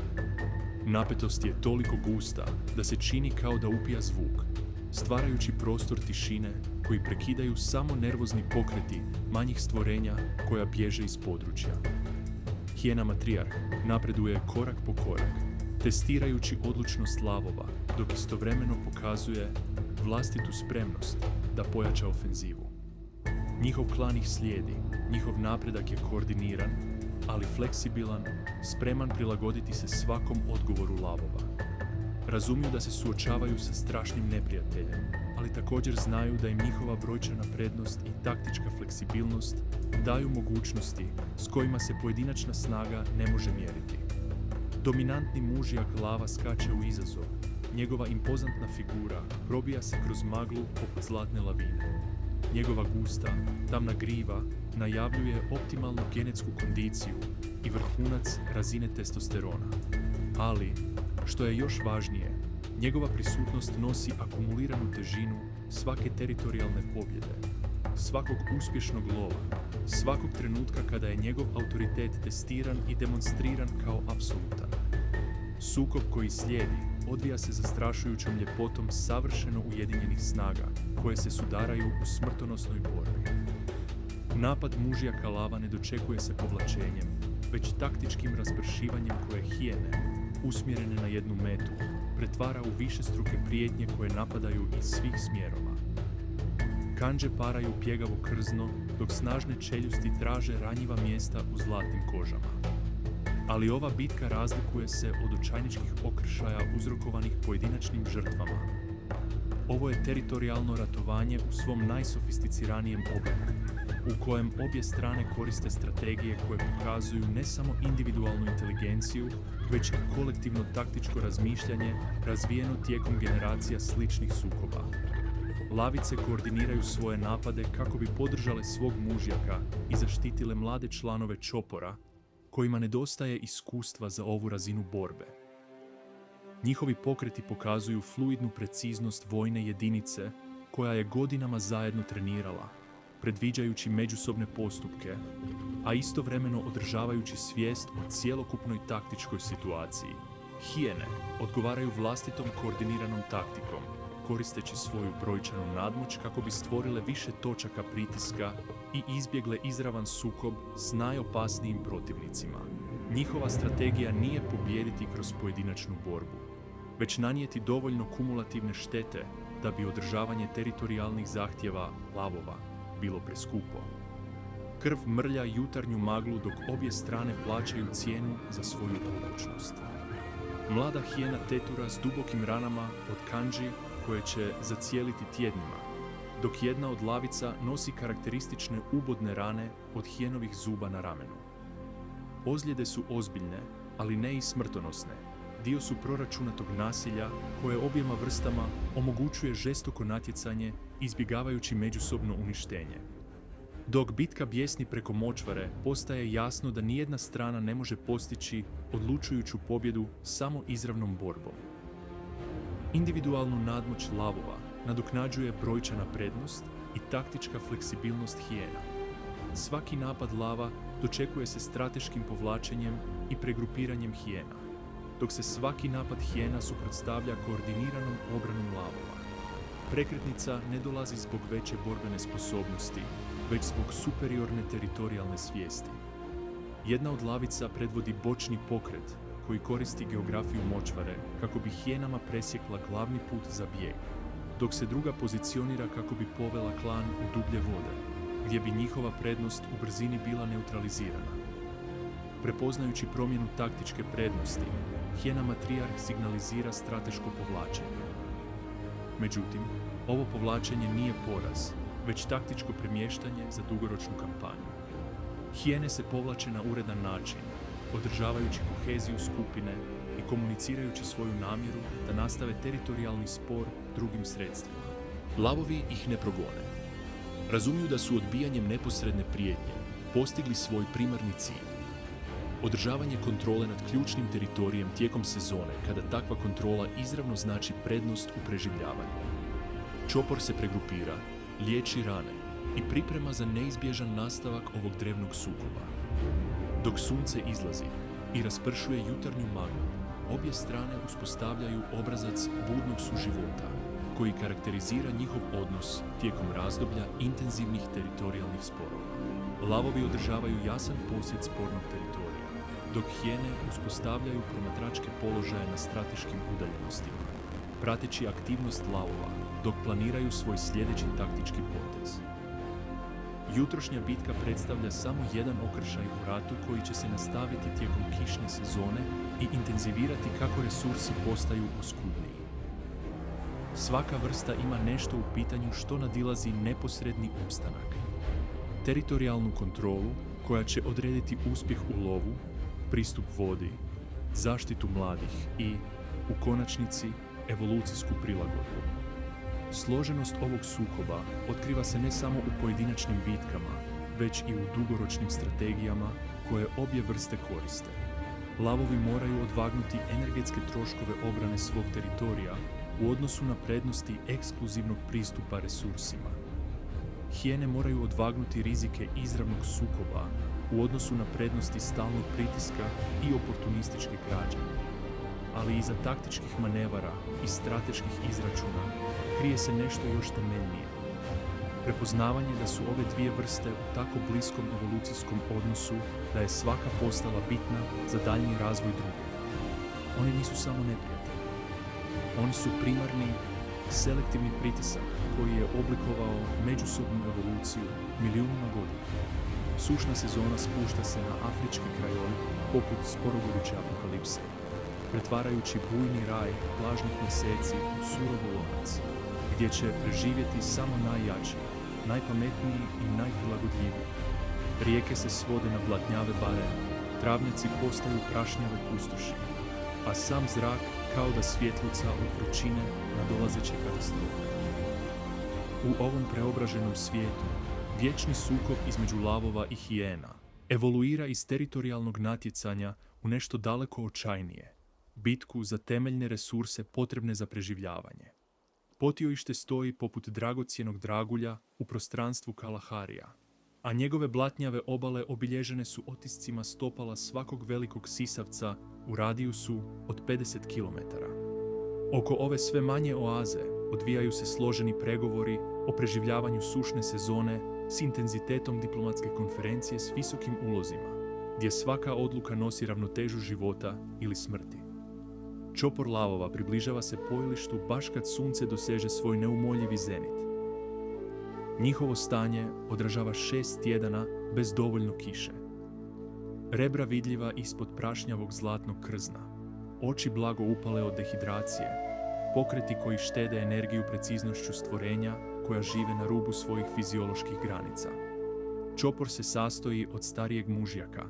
Napetost je toliko gusta da se čini kao da upija zvuk, stvarajući prostor tišine koji prekidaju samo nervozni pokreti manjih stvorenja koja bježe iz područja. Hijena matrijarh napreduje korak po korak, testirajući odlučnost lavova, dok istovremeno pokazuje vlastitu spremnost da pojača ofenzivu. Njihov klan ih slijedi, njihov napredak je koordiniran, ali fleksibilan, spreman prilagoditi se svakom odgovoru lavova. Razumiju da se suočavaju sa strašnim neprijateljem, ali također znaju da im njihova brojčana prednost i taktička fleksibilnost daju mogućnosti s kojima se pojedinačna snaga ne može mjeriti. Dominantni mužjak lava skače u izazov. Njegova impozantna figura probija se kroz maglu poput zlatne lavine. Njegova gusta, tamna griva najavljuje optimalnu genetsku kondiciju i vrhunac razine testosterona. Ali, što je još važnije, njegova prisutnost nosi akumuliranu težinu svake teritorijalne pobjede, svakog uspješnog lova, svakog trenutka kada je njegov autoritet testiran i demonstriran kao apsolutan. Sukob koji slijedi odvija se zastrašujućom ljepotom savršeno ujedinjenih snaga koje se sudaraju u smrtonosnoj borbi. Napad mužjaka lava ne dočekuje se povlačenjem, već taktičkim raspršivanjem koje hijene, usmjerene na jednu metu, pretvara u višestruke prijetnje koje napadaju iz svih smjerova. Kandže paraju pjegavo krzno, dok snažne čeljusti traže ranjiva mjesta u zlatnim kožama. Ali ova bitka razlikuje se od očajničkih okršaja uzrokovanih pojedinačnim žrtvama. Ovo je teritorijalno ratovanje u svom najsofisticiranijem obliku. u kojem obje strane koriste strategije koje pokazuju ne samo individualnu inteligenciju, već i kolektivno taktičko razmišljanje razvijeno tijekom generacija sličnih sukoba. Lavice koordiniraju svoje napade kako bi podržale svog mužjaka i zaštitile mlade članove čopora, kojima nedostaje iskustva za ovu razinu borbe. Njihovi pokreti pokazuju fluidnu preciznost vojne jedinice koja je godinama zajedno trenirala, predviđajući međusobne postupke, a istovremeno održavajući svijest o cjelokupnoj taktičkoj situaciji. Hijene odgovaraju vlastitom koordiniranom taktikom, koristeći svoju brojčanu nadmoć kako bi stvorile više točaka pritiska i izbjegle izravan sukob s najopasnijim protivnicima. Njihova strategija nije pobijediti kroz pojedinačnu borbu, već nanijeti dovoljno kumulativne štete da bi održavanje teritorijalnih zahtjeva lavova bilo preskupo. Krv mrlja jutarnju maglu dok obje strane plaćaju cijenu za svoju odlučnost. Mlada hijena tetura s dubokim ranama od kandži koje će zacijeliti tjednima, dok jedna od lavica nosi karakteristične ubodne rane od hijenovih zuba na ramenu. Ozljede su ozbiljne, ali ne i smrtonosne. Dio su proračunatog nasilja koje objema vrstama omogućuje žestoko natjecanje izbjegavajući međusobno uništenje. Dok bitka bijesni preko močvare, postaje jasno da nijedna strana ne može postići odlučujuću pobjedu samo izravnom borbom. Individualnu nadmoć lavova nadoknađuje brojčana prednost i taktička fleksibilnost hijena. Svaki napad lava dočekuje se strateškim povlačenjem i pregrupiranjem hijena, dok se svaki napad hijena suprotstavlja koordiniranom obranom lavova. Prekretnica ne dolazi zbog veće borbene sposobnosti, već zbog superiorne teritorijalne svijesti. Jedna od lavica predvodi bočni pokret koji koristi geografiju močvare kako bi hijenama presjekla glavni put za bijeg, dok se druga pozicionira kako bi povela klan u dublje vode, gdje bi njihova prednost u brzini bila neutralizirana. Prepoznajući promjenu taktičke prednosti, hijena matrijarh signalizira strateško povlačenje. Međutim, ovo povlačenje nije poraz, već taktičko premještanje za dugoročnu kampanju. Hijene se povlače na uredan način, održavajući koheziju skupine i komunicirajući svoju namjeru da nastave teritorijalni spor drugim sredstvima. Lavovi ih ne progone. Razumiju da su odbijanjem neposredne prijetnje postigli svoj primarni cilj. Održavanje kontrole nad ključnim teritorijem tijekom sezone kada takva kontrola izravno znači prednost u preživljavanju. Čopor se pregrupira, liječi rane i priprema za neizbježan nastavak ovog drevnog sukoba. Dok sunce izlazi i raspršuje jutarnju maglu, obje strane uspostavljaju obrazac budnog suživota koji karakterizira njihov odnos tijekom razdoblja intenzivnih teritorijalnih sporova. Lavovi održavaju jasan posjed spornog teritorija, dok hijene uspostavljaju promatračke položaje na strateškim udaljenostima, prateći aktivnost lavova dok planiraju svoj sljedeći taktički potez. Jutrošnja bitka predstavlja samo jedan okršaj u ratu koji će se nastaviti tijekom kišne sezone i intenzivirati kako resursi postaju oskudniji. Svaka vrsta ima nešto u pitanju što nadilazi neposredni opstanak. Teritorijalnu kontrolu koja će odrediti uspjeh u lovu, pristup vodi, zaštitu mladih i, u konačnici, evolucijsku prilagodbu. Složenost ovog sukoba otkriva se ne samo u pojedinačnim bitkama, već i u dugoročnim strategijama koje obje vrste koriste. Lavovi moraju odvagnuti energetske troškove obrane svog teritorija u odnosu na prednosti ekskluzivnog pristupa resursima. Hijene moraju odvagnuti rizike izravnog sukoba u odnosu na prednosti stalnog pritiska i oportunističke krađe. Ali iza taktičkih manevara i strateških izračuna krije se nešto još temeljnije. Prepoznavanje da su ove dvije vrste u tako bliskom evolucijskom odnosu da je svaka postala bitna za daljnji razvoj druge. Oni nisu samo neprijatelji. Oni su primarni, selektivni pritisak koji je oblikovao međusobnu evoluciju milijunima godina. Sušna sezona spušta se na afrički krajolik poput sporogoruće apokalipse, pretvarajući bujni raj vlažnih mjeseci u surov lonac, gdje će preživjeti samo najjači, najpametniji i najprilagodljiviji. Rijeke se svode na blatnjave barene, travnjaci postaju prašnjave pustoši, a sam zrak kao da svjetluca od vrućine nadolazeće katastrofe. U ovom preobraženom svijetu, vječni sukob između lavova i hijena evoluira iz teritorijalnog natjecanja u nešto daleko očajnije, bitku za temeljne resurse potrebne za preživljavanje. Potioište stoji poput dragocjenog dragulja u prostranstvu Kalaharija, a njegove blatnjave obale obilježene su otiscima stopala svakog velikog sisavca u radijusu od 50 km. Oko ove sve manje oaze odvijaju se složeni pregovori o preživljavanju sušne sezone s intenzitetom diplomatske konferencije s visokim ulozima, gdje svaka odluka nosi ravnotežu života ili smrti. Čopor lavova približava se pojilištu baš kad sunce doseže svoj neumoljivi zenit. Njihovo stanje odražava 6 tjedana bez dovoljno kiše. Rebra vidljiva ispod prašnjavog zlatnog krzna, oči blago upale od dehidracije, pokreti koji štede energiju preciznošću stvorenja koja žive na rubu svojih fizioloških granica. Čopor se sastoji od starijeg mužjaka,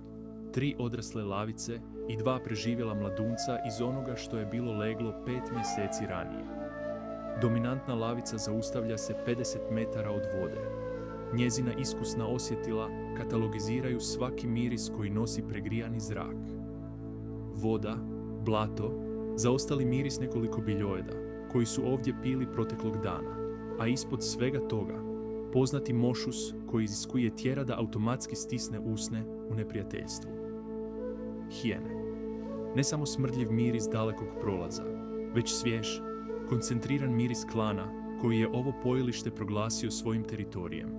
3 odrasle lavice i 2 preživjela mladunca iz onoga što je bilo leglo 5 mjeseci ranije. Dominantna lavica zaustavlja se 50 metara od vode. Njezina iskusna osjetila katalogiziraju svaki miris koji nosi pregrijani zrak. Voda, blato, zaostali miris nekoliko biljojeda, koji su ovdje pili proteklog dana, a ispod svega toga, poznati mošus koji iziskuje tjera da automatski stisne usne u neprijateljstvu. Hijene. Ne samo smrdljiv miris dalekog prolaza, već svjež, koncentriran miris klana koji je ovo pojilište proglasio svojim teritorijem.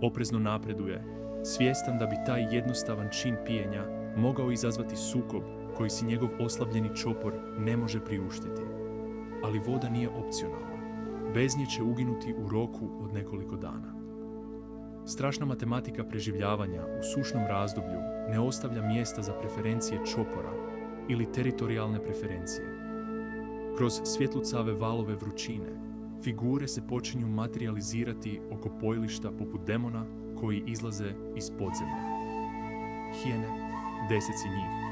Oprezno napreduje, svjestan da bi taj jednostavan čin pijenja mogao izazvati sukob koji si njegov oslabljeni čopor ne može priuštiti. Ali voda nije opcionalna. Bez nje će uginuti u roku od nekoliko dana. Strašna matematika preživljavanja u sušnom razdoblju ne ostavlja mjesta za preferencije čopora ili teritorijalne preferencije. Kroz svjetlucave valove vrućine, figure se počinju materializirati oko pojilišta poput demona koji izlaze iz podzemlja. Hijene, 10 njih.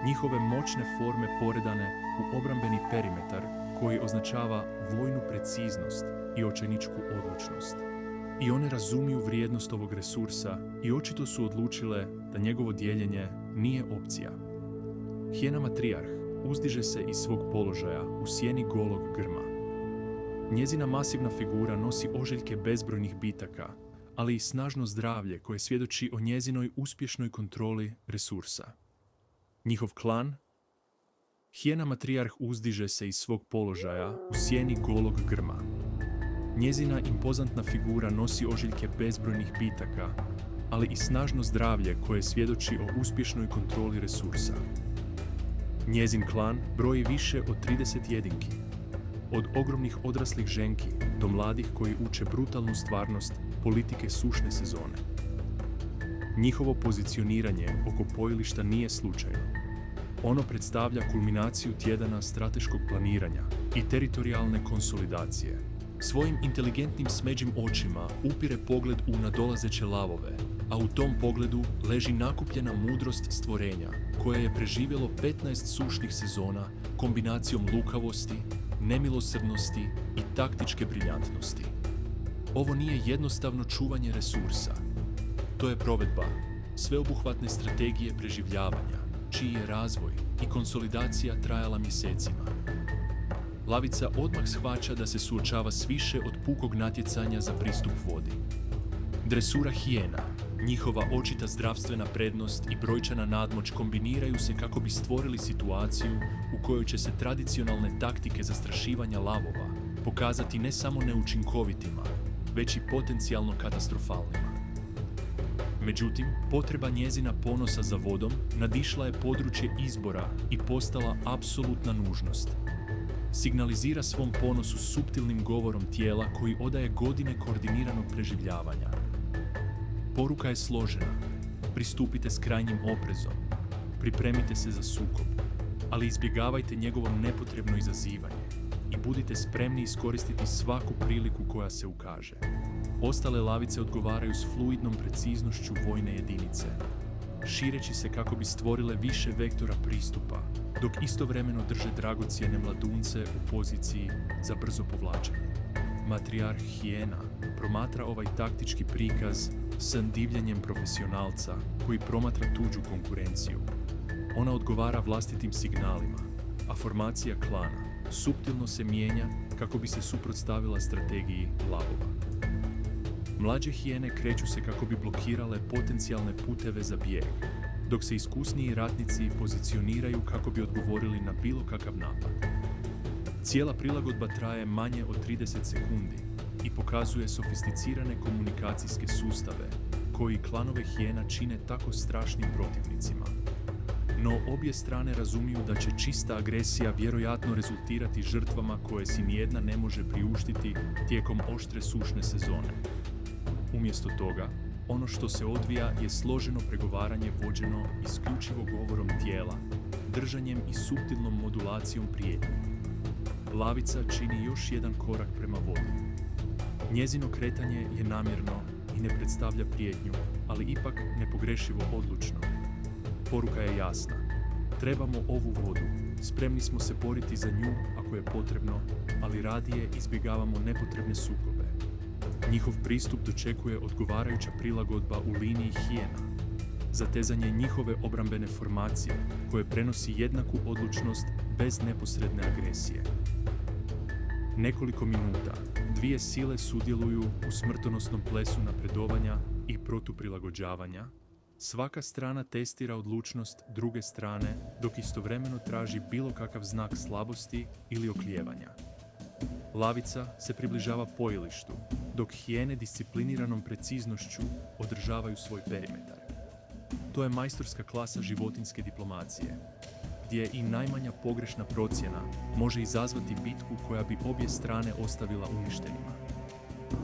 Njihove moćne forme poredane u obrambeni perimetar koji označava vojnu preciznost i očajničku odlučnost. I one razumiju vrijednost ovog resursa i očito su odlučile da njegovo dijeljenje nije opcija. Hijena matrijarh uzdiže se iz svog položaja u sjeni golog grma. Njezina masivna figura nosi ožiljke bezbrojnih bitaka, ali i snažno zdravlje koje svjedoči o njezinoj uspješnoj kontroli resursa. Njihov klan? Hijena matrijarh uzdiže se iz svog položaja u sjeni golog grma. Njezina impozantna figura nosi ožiljke bezbrojnih bitaka, ali i snažno zdravlje koje svjedoči o uspješnoj kontroli resursa. Njezin klan broji više od 30 jedinki, od ogromnih odraslih ženki do mladih koji uče brutalnu stvarnost politike sušne sezone. Njihovo pozicioniranje oko pojilišta nije slučajno. Ono predstavlja kulminaciju tjedana strateškog planiranja i teritorijalne konsolidacije. Svojim inteligentnim smeđim očima upire pogled u nadolazeće lavove, a u tom pogledu leži nakupljena mudrost stvorenja koje je preživjelo 15 sušnih sezona kombinacijom lukavosti, nemilosrdnosti i taktičke briljantnosti. Ovo nije jednostavno čuvanje resursa. To je provedba sveobuhvatne strategije preživljavanja, čiji je razvoj i konsolidacija trajala mjesecima. Lavica odmah shvaća da se suočava s više od pukog natjecanja za pristup vodi. Dresura hijena, njihova očita zdravstvena prednost i brojčana nadmoć kombiniraju se kako bi stvorili situaciju u kojoj će se tradicionalne taktike zastrašivanja lavova pokazati ne samo neučinkovitima, već i potencijalno katastrofalnima. Međutim, potreba njezina ponosa za vodom nadišla je područje izbora i postala apsolutna nužnost. Signalizira svom ponosu suptilnim govorom tijela koji odaje godine koordiniranog preživljavanja. Poruka je složena. Pristupite s krajnjim oprezom. Pripremite se za sukob, ali izbjegavajte njegovo nepotrebno izazivanje i budite spremni iskoristiti svaku priliku koja se ukaže. Ostale lavice odgovaraju s fluidnom preciznošću vojne jedinice, šireći se kako bi stvorile više vektora pristupa, dok istovremeno drže dragocjene mladunce u poziciji za brzo povlačenje. Matrijarh hijena promatra ovaj taktički prikaz s divljenjem profesionalca koji promatra tuđu konkurenciju. Ona odgovara vlastitim signalima, a formacija klana suptilno se mijenja kako bi se suprotstavila strategiji lavova. Mlađe hijene kreću se kako bi blokirale potencijalne puteve za bijeg, dok se iskusniji ratnici pozicioniraju kako bi odgovorili na bilo kakav napad. Cijela prilagodba traje manje od 30 sekundi i pokazuje sofisticirane komunikacijske sustave koji klanove hijena čine tako strašnim protivnicima. No obje strane razumiju da će čista agresija vjerojatno rezultirati žrtvama koje si nijedna ne može priuštiti tijekom oštre sušne sezone. Umjesto toga, ono što se odvija je složeno pregovaranje vođeno isključivo govorom tijela, držanjem i suptilnom modulacijom prijetnje. Lavica čini još jedan korak prema vodi. Njezino kretanje je namjerno i ne predstavlja prijetnju, ali ipak nepogrešivo odlučno. Poruka je jasna. Trebamo ovu vodu, spremni smo se boriti za nju ako je potrebno, ali radije izbjegavamo nepotrebne sukobe. Njihov pristup dočekuje odgovarajuća prilagodba u liniji hijena, zatezanje njihove obrambene formacije koje prenosi jednaku odlučnost bez neposredne agresije. Nekoliko minuta, dvije sile sudjeluju u smrtonosnom plesu napredovanja i protuprilagođavanja. Svaka strana testira odlučnost druge strane, dok istovremeno traži bilo kakav znak slabosti ili oklijevanja. Lavica se približava pojilištu, dok hijene discipliniranom preciznošću održavaju svoj perimetar. To je majstorska klasa životinjske diplomacije, gdje i najmanja pogrešna procjena može izazvati bitku koja bi obje strane ostavila uništenima.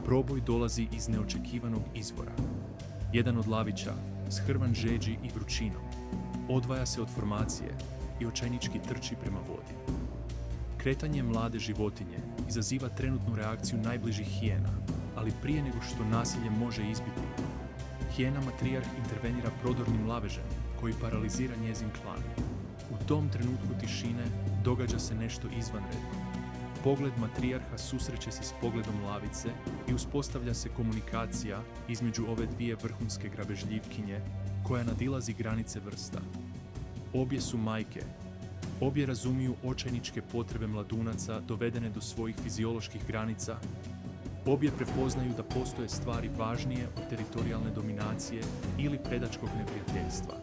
Proboj dolazi iz neočekivanog izvora. Jedan od lavića, shrvan žeđi i vrućinom, odvaja se od formacije i očajnički trči prema vodi. Kretanje mlade životinje izaziva trenutnu reakciju najbližih hijena, ali prije nego što nasilje može izbiti, hijena matrijarh intervenira prodornim lavežem koji paralizira njezin klan. U tom trenutku tišine događa se nešto izvanredno. Pogled matrijarha susreće se s pogledom lavice i uspostavlja se komunikacija između ove dvije vrhunske grabežljivkinje koja nadilazi granice vrsta. Obje su majke. Obje razumiju očajničke potrebe mladunaca dovedene do svojih fizioloških granica. Obje prepoznaju da postoje stvari važnije od teritorijalne dominacije ili predačkog neprijateljstva.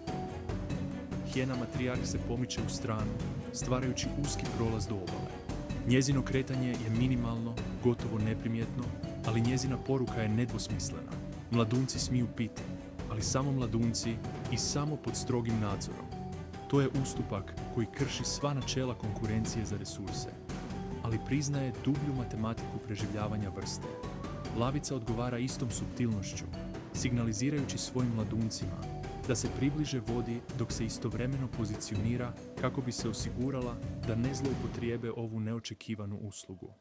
Hijena matrijarh se pomiče u stranu, stvarajući uski prolaz do obale. Njezino kretanje je minimalno, gotovo neprimjetno, ali njezina poruka je nedvosmislena. Mladunci smiju piti, ali samo mladunci i samo pod strogim nadzorom. To je ustupak koji krši sva načela konkurencije za resurse, ali priznaje dublju matematiku preživljavanja vrste. Lavica odgovara istom suptilnošću, signalizirajući svojim mladuncima da se približe vodi dok se istovremeno pozicionira kako bi se osigurala da ne zloupotrijebe ovu neočekivanu uslugu.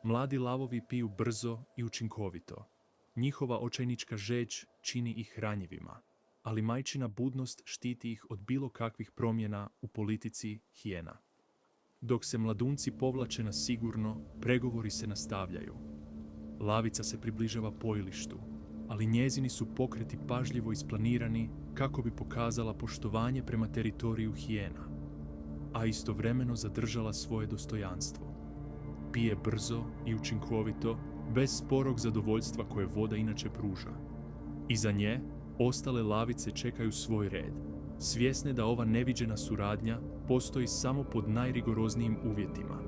Mladi lavovi piju brzo i učinkovito. Njihova očajnička žeđ čini ih ranjivima, ali majčina budnost štiti ih od bilo kakvih promjena u politici hijena. Dok se mladunci povlače na sigurno, pregovori se nastavljaju. Lavica se približava pojilištu, ali njezini su pokreti pažljivo isplanirani kako bi pokazala poštovanje prema teritoriju hijena, a istovremeno zadržala svoje dostojanstvo. Pije brzo i učinkovito, bez sporog zadovoljstva koje voda inače pruža. Iza nje, ostale lavice čekaju svoj red, svjesne da ova neviđena suradnja postoji samo pod najrigoroznijim uvjetima.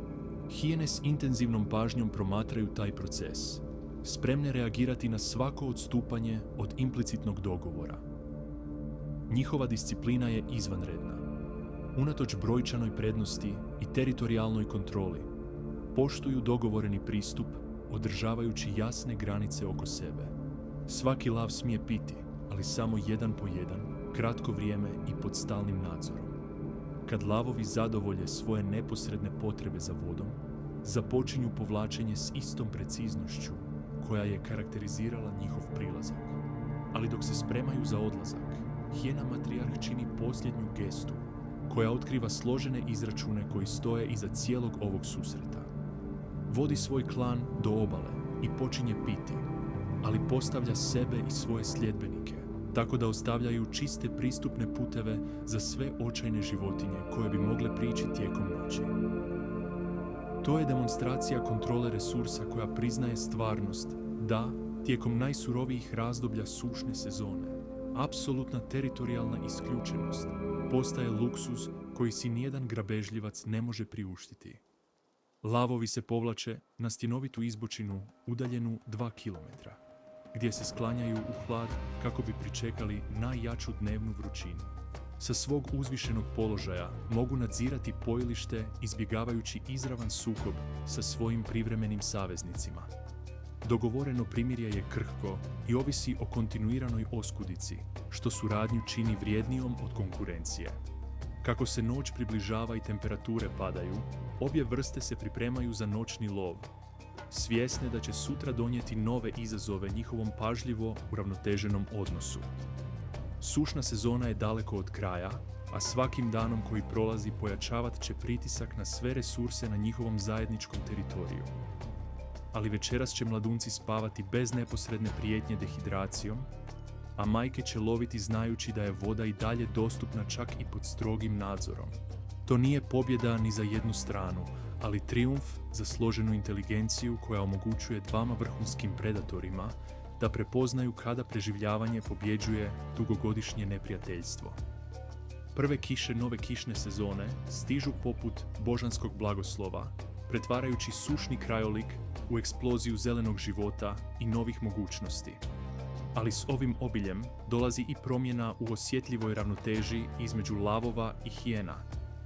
Hijene s intenzivnom pažnjom promatraju taj proces, spremne reagirati na svako odstupanje od implicitnog dogovora. Njihova disciplina je izvanredna. Unatoč brojčanoj prednosti i teritorijalnoj kontroli, poštuju dogovoreni pristup, održavajući jasne granice oko sebe. Svaki lav smije piti, ali samo jedan po jedan, kratko vrijeme i pod stalnim nadzorom. Kad lavovi zadovolje svoje neposredne potrebe za vodom, započinju povlačenje s istom preciznošću koja je karakterizirala njihov prilazak. Ali dok se spremaju za odlazak, hijena matrijarh čini posljednju gestu, koja otkriva složene izračune koji stoje iza cijelog ovog susreta. Vodi svoj klan do obale i počinje piti, ali postavlja sebe i svoje sljedbenike, tako da ostavljaju čiste pristupne puteve za sve očajne životinje koje bi mogle prići tijekom noći. To je demonstracija kontrole resursa koja priznaje stvarnost da, tijekom najsurovijih razdoblja sušne sezone, apsolutna teritorijalna isključenost postaje luksuz koji si nijedan grabežljivac ne može priuštiti. Lavovi se povlače na stjenovitu izbočinu udaljenu 2 kilometra, gdje se sklanjaju u hlad kako bi pričekali najjaču dnevnu vrućinu. Sa svog uzvišenog položaja mogu nadzirati pojilište izbjegavajući izravan sukob sa svojim privremenim saveznicima. Dogovoreno primirje je krhko i ovisi o kontinuiranoj oskudici, što suradnju čini vrijednijom od konkurencije. Kako se noć približava i temperature padaju, obje vrste se pripremaju za noćni lov, svjesne da će sutra donijeti nove izazove njihovom pažljivo uravnoteženom odnosu. Sušna sezona je daleko od kraja, a svakim danom koji prolazi pojačavat će pritisak na sve resurse na njihovom zajedničkom teritoriju. Ali večeras će mladunci spavati bez neposredne prijetnje dehidracijom, a majke će loviti znajući da je voda i dalje dostupna čak i pod strogim nadzorom. To nije pobjeda ni za jednu stranu, ali trijumf za složenu inteligenciju koja omogućuje dvama vrhunskim predatorima da prepoznaju kada preživljavanje pobjeđuje dugogodišnje neprijateljstvo. Prve kiše nove kišne sezone stižu poput božanskog blagoslova, pretvarajući sušni krajolik u eksploziju zelenog života i novih mogućnosti. Ali s ovim obiljem dolazi i promjena u osjetljivoj ravnoteži između lavova i hijena,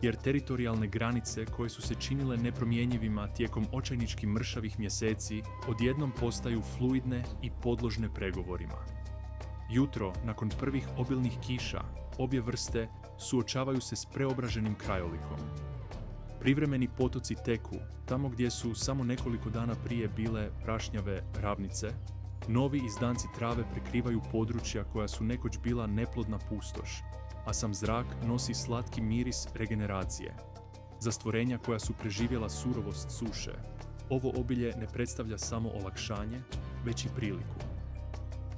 jer teritorijalne granice koje su se činile nepromjenjivima tijekom očajnički mršavih mjeseci odjednom postaju fluidne i podložne pregovorima. Jutro, nakon prvih obilnih kiša, obje vrste suočavaju se s preobraženim krajolikom. Privremeni potoci teku, tamo gdje su samo nekoliko dana prije bile prašnjave ravnice, novi izdanci trave prekrivaju područja koja su nekoć bila neplodna pustoš, a sam zrak nosi slatki miris regeneracije. Za stvorenja koja su preživjela surovost suše, ovo obilje ne predstavlja samo olakšanje, već i priliku.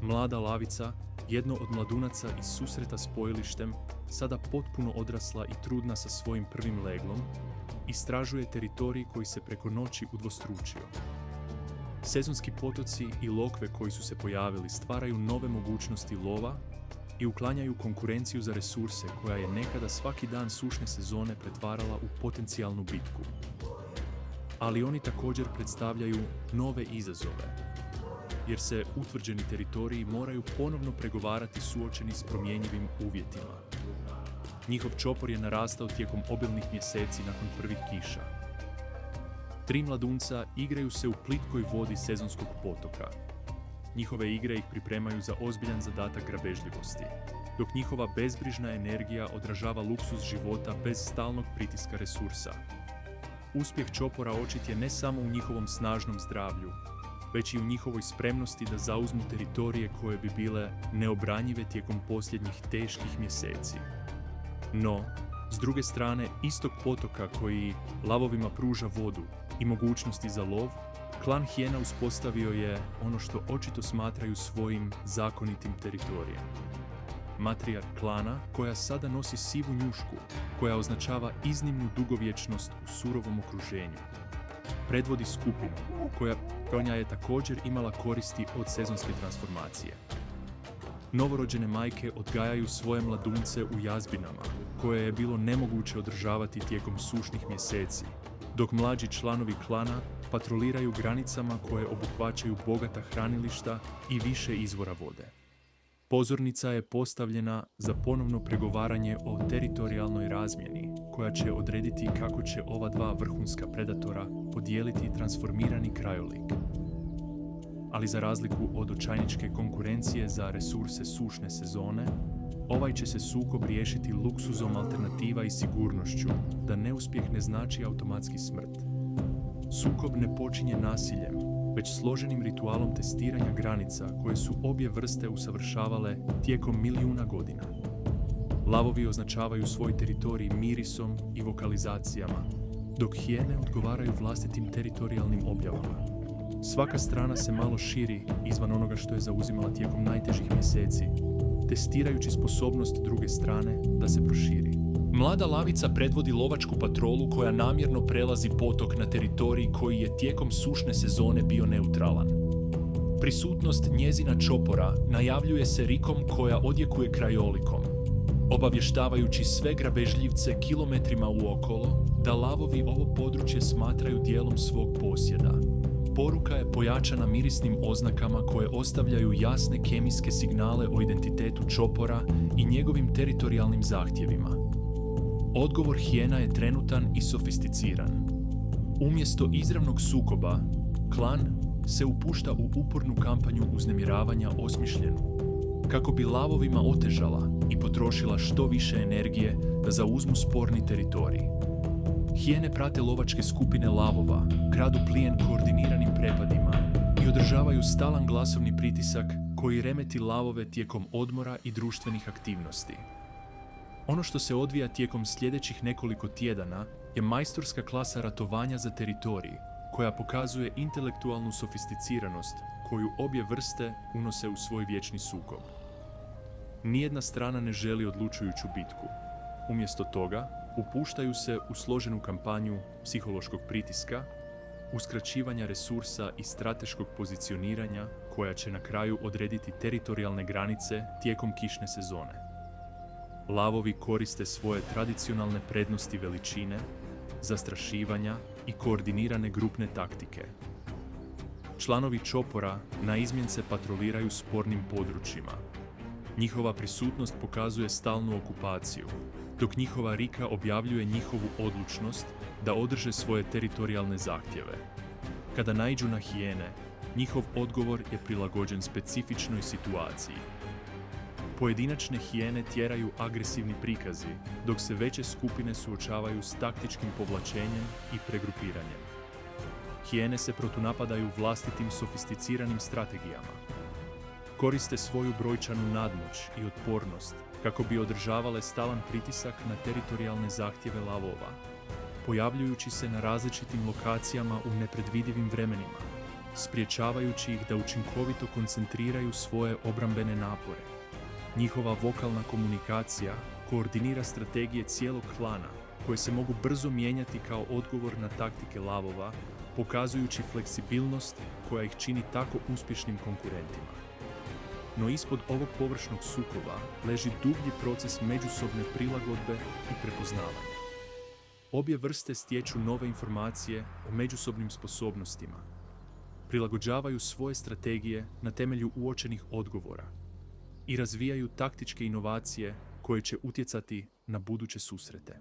Mlada lavica, jedno od mladunaca iz susreta s pojilištem, sada potpuno odrasla i trudna sa svojim prvim leglom, istražuje teritorij koji se preko noći udvostručio. Sezonski potoci i lokve koji su se pojavili stvaraju nove mogućnosti lova i uklanjaju konkurenciju za resurse koja je nekada svaki dan sušne sezone pretvarala u potencijalnu bitku. Ali oni također predstavljaju nove izazove, jer se utvrđeni teritoriji moraju ponovno pregovarati suočeni s promjenjivim uvjetima. Njihov čopor je narastao tijekom obilnih mjeseci nakon prvih kiša. 3 mladunca igraju se u plitkoj vodi sezonskog potoka. Njihove igre ih pripremaju za ozbiljan zadatak grabežljivosti, dok njihova bezbrižna energija odražava luksuz života bez stalnog pritiska resursa. Uspjeh čopora očit je ne samo u njihovom snažnom zdravlju, već i u njihovoj spremnosti da zauzmu teritorije koje bi bile neobranjive tijekom posljednjih teških mjeseci. No, s druge strane, istok potoka koji lavovima pruža vodu i mogućnosti za lov, klan hijena uspostavio je ono što očito smatraju svojim zakonitim teritorijem. Matrijarh klana, koja sada nosi sivu njušku, koja označava iznimnu dugovječnost u surovom okruženju, predvodi skupinu koja je također imala koristi od sezonske transformacije. Novorođene majke odgajaju svoje mladunce u jazbinama, koje je bilo nemoguće održavati tijekom sušnih mjeseci, dok mlađi članovi klana patroliraju granicama koje obuhvaćaju bogata hranilišta i više izvora vode. Pozornica je postavljena za ponovno pregovaranje o teritorijalnoj razmjeni, koja će odrediti kako će ova dva vrhunska predatora podijeliti transformirani krajolik. Ali za razliku od očajničke konkurencije za resurse sušne sezone, ovaj će se sukob riješiti luksuzom alternativa i sigurnošću da neuspjeh ne znači automatski smrt. Sukob ne počinje nasiljem, već složenim ritualom testiranja granica koje su obje vrste usavršavale tijekom milijuna godina. Lavovi označavaju svoj teritorij mirisom i vokalizacijama, dok hijene odgovaraju vlastitim teritorijalnim objavama. Svaka strana se malo širi izvan onoga što je zauzimala tijekom najtežih mjeseci, testirajući sposobnost druge strane da se proširi. Mlada lavica predvodi lovačku patrolu koja namjerno prelazi potok na teritorij koji je tijekom sušne sezone bio neutralan. Prisutnost njezina čopora najavljuje se rikom koja odjekuje krajolikom, obavještavajući sve grabežljivce kilometrima uokolo da lavovi ovo područje smatraju dijelom svog posjeda. Poruka je pojačana mirisnim oznakama koje ostavljaju jasne kemijske signale o identitetu čopora i njegovim teritorijalnim zahtjevima. Odgovor hijena je trenutan i sofisticiran. Umjesto izravnog sukoba, klan se upušta u upornu kampanju uznemiravanja osmišljenu, kako bi lavovima otežala i potrošila što više energije da zauzmu sporni teritorij. Hijene prate lovačke skupine lavova, kradu plijen koordiniranim prepadima i održavaju stalan glasovni pritisak koji remeti lavove tijekom odmora i društvenih aktivnosti. Ono što se odvija tijekom sljedećih nekoliko tjedana je majstorska klasa ratovanja za teritorij, koja pokazuje intelektualnu sofisticiranost koju obje vrste unose u svoj vječni sukob. Nijedna strana ne želi odlučujuću bitku. Umjesto toga, upuštaju se u složenu kampanju psihološkog pritiska, uskraćivanja resursa i strateškog pozicioniranja koja će na kraju odrediti teritorijalne granice tijekom kišne sezone. Lavovi koriste svoje tradicionalne prednosti veličine, zastrašivanja i koordinirane grupne taktike. Članovi čopora naizmjence patroliraju spornim područjima. Njihova prisutnost pokazuje stalnu okupaciju, dok njihova rika objavljuje njihovu odlučnost da održe svoje teritorijalne zahtjeve. Kada naiđu na hijene, njihov odgovor je prilagođen specifičnoj situaciji. Pojedinačne hijene tjeraju agresivni prikazi, dok se veće skupine suočavaju s taktičkim povlačenjem i pregrupiranjem. Hijene se protunapadaju vlastitim sofisticiranim strategijama. Koriste svoju brojčanu nadmoć i otpornost kako bi održavale stalan pritisak na teritorijalne zahtjeve lavova, pojavljujući se na različitim lokacijama u nepredvidivim vremenima, spriječavajući ih da učinkovito koncentriraju svoje obrambene napore. Njihova vokalna komunikacija koordinira strategije cijelog klana, koje se mogu brzo mijenjati kao odgovor na taktike lavova, pokazujući fleksibilnost koja ih čini tako uspješnim konkurentima. No ispod ovog površnog sukoba leži dublji proces međusobne prilagodbe i prepoznavanja. Obje vrste stječu nove informacije o međusobnim sposobnostima, prilagođavaju svoje strategije na temelju uočenih odgovora i razvijaju taktičke inovacije koje će utjecati na buduće susrete.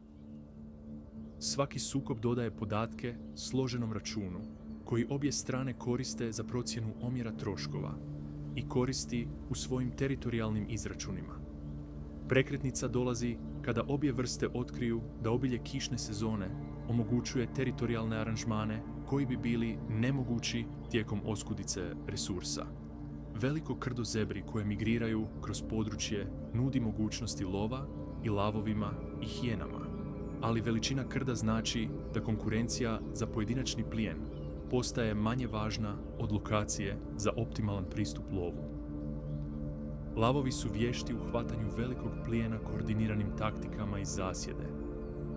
Svaki sukob dodaje podatke složenom računu, koji obje strane koriste za procjenu omjera troškova i koristi u svojim teritorijalnim izračunima. Prekretnica dolazi kada obje vrste otkriju da obilje kišne sezone omogućuje teritorijalne aranžmane koji bi bili nemogući tijekom oskudice resursa. Veliko krdo zebri koje migriraju kroz područje nudi mogućnosti lova i lavovima i hijenama, ali veličina krda znači da konkurencija za pojedinačni plijen postaje manje važna od lokacije za optimalan pristup lovu. Lavovi su vješti u hvatanju velikog plijena koordiniranim taktikama iz zasjede,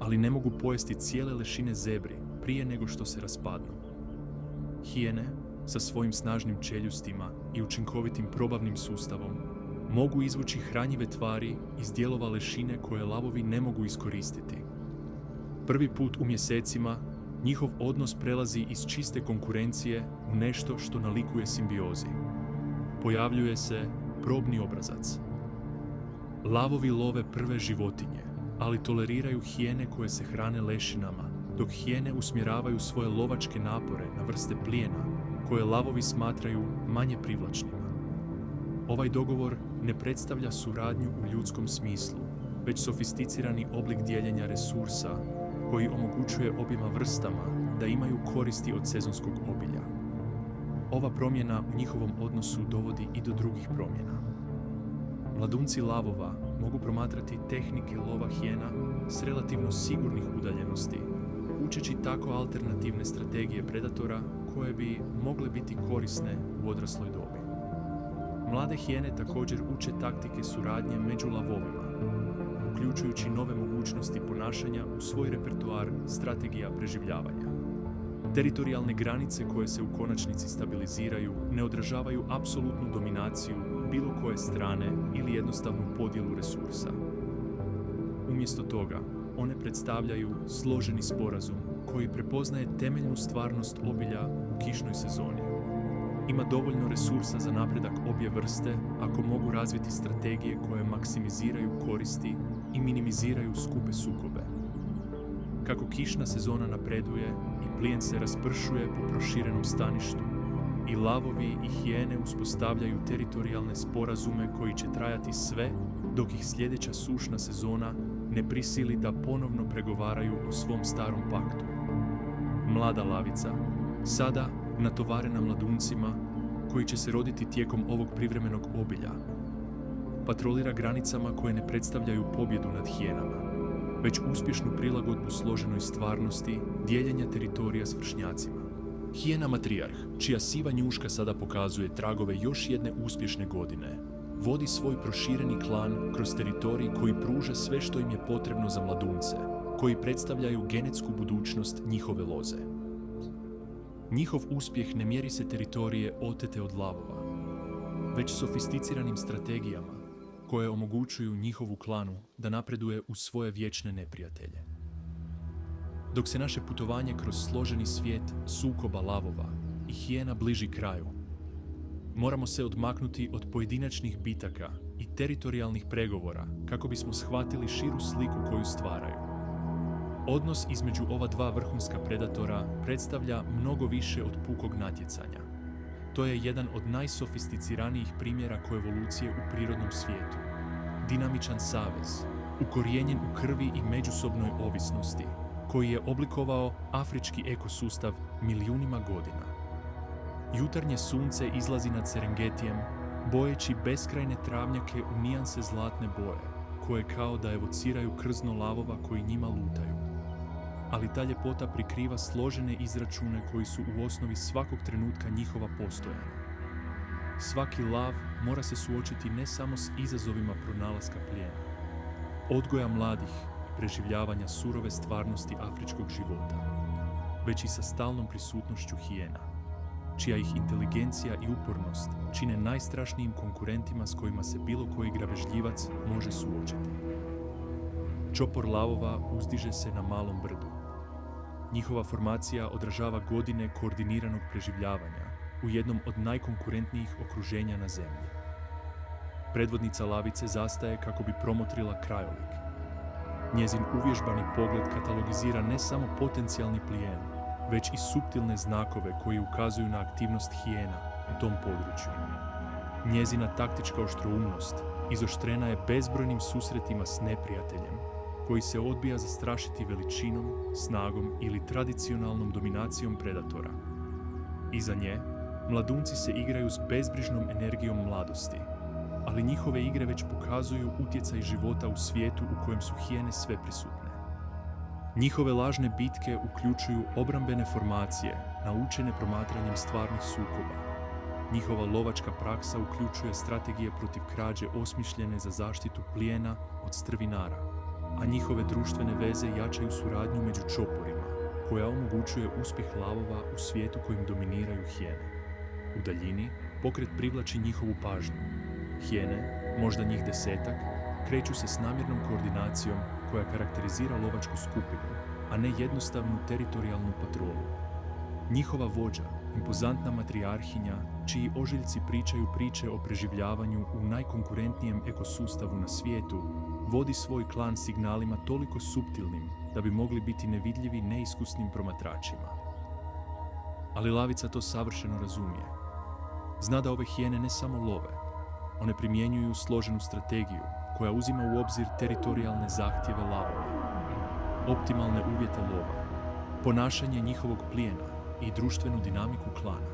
ali ne mogu pojesti cijele lešine zebri prije nego što se raspadnu. Hijene, sa svojim snažnim čeljustima i učinkovitim probavnim sustavom, mogu izvući hranjive tvari iz dijelova lešine koje lavovi ne mogu iskoristiti. Prvi put u mjesecima njihov odnos prelazi iz čiste konkurencije u nešto što nalikuje simbiozi. Pojavljuje se probni obrazac. Lavovi love prve životinje, ali toleriraju hijene koje se hrane lešinama, dok hijene usmjeravaju svoje lovačke napore na vrste plijena koje lavovi smatraju manje privlačnima. Ovaj dogovor ne predstavlja suradnju u ljudskom smislu, već sofisticirani oblik dijeljenja resursa koji omogućuje objema vrstama da imaju koristi od sezonskog obilja. ova promjena u njihovom odnosu dovodi i do drugih promjena. Mladunci lavova mogu promatrati tehnike lova hijena s relativno sigurnih udaljenosti, učeći tako alternativne strategije predatora koje bi mogle biti korisne u odrasloj dobi. Mlade hijene također uče taktike suradnje među lavovima, uključujući nove mogućnosti ponašanja u svoj repertoar strategija preživljavanja. Teritorijalne granice koje se u konačnici stabiliziraju ne odražavaju apsolutnu dominaciju bilo koje strane ili jednostavnu podjelu resursa. Umjesto toga, one predstavljaju složeni sporazum koji prepoznaje temeljnu stvarnost obilja u kišnoj sezoni. Ima dovoljno resursa za napredak obje vrste ako mogu razviti strategije koje maksimiziraju koristi i minimiziraju skupe sukobe. Kako kišna sezona napreduje i plijen se raspršuje po proširenom staništu, i lavovi i hijene uspostavljaju teritorijalne sporazume koji će trajati sve dok ih sljedeća sušna sezona ne prisili da ponovno pregovaraju o svom starom paktu. Mlada lavica, sada natovarena mladuncima koji će se roditi tijekom ovog privremenog obilja, patrolira granicama koje ne predstavljaju pobjedu nad hijenama, već uspješnu prilagodbu složenoj stvarnosti dijeljenja teritorija s vršnjacima. Hijena matrijarh, čija siva njuška sada pokazuje tragove još jedne uspješne godine, vodi svoj prošireni klan kroz teritorij koji pruža sve što im je potrebno za mladunce, koji predstavljaju genetsku budućnost njihove loze. Njihov uspjeh ne mjeri se teritorije otete od lavova, već sofisticiranim strategijama koje omogućuju njihovu klanu da napreduje u svoje vječne neprijatelje. Dok se naše putovanje kroz složeni svijet sukoba lavova i hijena bliži kraju, moramo se odmaknuti od pojedinačnih bitaka i teritorijalnih pregovora kako bismo shvatili širu sliku koju stvaraju. Odnos između ova dva vrhunska predatora predstavlja mnogo više od pukog natjecanja. To je jedan od najsofisticiranijih primjera koevolucije u prirodnom svijetu. Dinamičan savez, ukorijenjen u krvi i međusobnoj ovisnosti, koji je oblikovao afrički ekosustav milijunima godina. Jutarnje sunce izlazi nad Serengetijem, bojeći beskrajne travnjake u nijanse zlatne boje, koje kao da evociraju krzno lavova koji njima lutaju. Ali ta ljepota prikriva složene izračune koji su u osnovi svakog trenutka njihova postojanja. Svaki lav mora se suočiti ne samo s izazovima pronalaska plijena, odgoja mladih i preživljavanja surove stvarnosti afričkog života, već i sa stalnom prisutnošću hijena, čija ih inteligencija i upornost čine najstrašnijim konkurentima s kojima se bilo koji grabežljivac može suočiti. Čopor lavova uzdiže se na malom brdu. Njihova formacija odražava godine koordiniranog preživljavanja u jednom od najkonkurentnijih okruženja na zemlji. Predvodnica lavice zastaje kako bi promotrila krajolik. Njezin uvježbani pogled katalogizira ne samo potencijalni plijen, već i suptilne znakove koji ukazuju na aktivnost hijena u tom području. Njezina taktička oštroumnost izoštrena je bezbrojnim susretima s neprijateljem, koji se odbija zastrašiti veličinom, snagom ili tradicionalnom dominacijom predatora. Iza nje, mladunci se igraju s bezbrižnom energijom mladosti, ali njihove igre već pokazuju utjecaj života u svijetu u kojem su hijene sveprisutne. Njihove lažne bitke uključuju obrambene formacije, naučene promatranjem stvarnih sukoba. Njihova lovačka praksa uključuje strategije protiv krađe osmišljene za zaštitu plijena od strvinara, a njihove društvene veze jačaju suradnju među čoporima, koja omogućuje uspjeh lavova u svijetu kojim dominiraju hijene. U daljini, pokret privlači njihovu pažnju. Hijene, možda njih 10, kreću se s namjernom koordinacijom koja karakterizira lovačku skupinu, a ne jednostavnu teritorijalnu patrolu. Njihova vođa, impozantna matrijarhinja, čiji ožiljci pričaju priče o preživljavanju u najkonkurentnijem ekosustavu na svijetu, vodi svoj klan signalima toliko suptilnim da bi mogli biti nevidljivi neiskusnim promatračima. Ali lavica to savršeno razumije. Zna da ove hijene ne samo love, one primjenjuju složenu strategiju koja uzima u obzir teritorijalne zahtjeve lavova, optimalne uvjete lova, ponašanje njihovog plijena i društvenu dinamiku klana.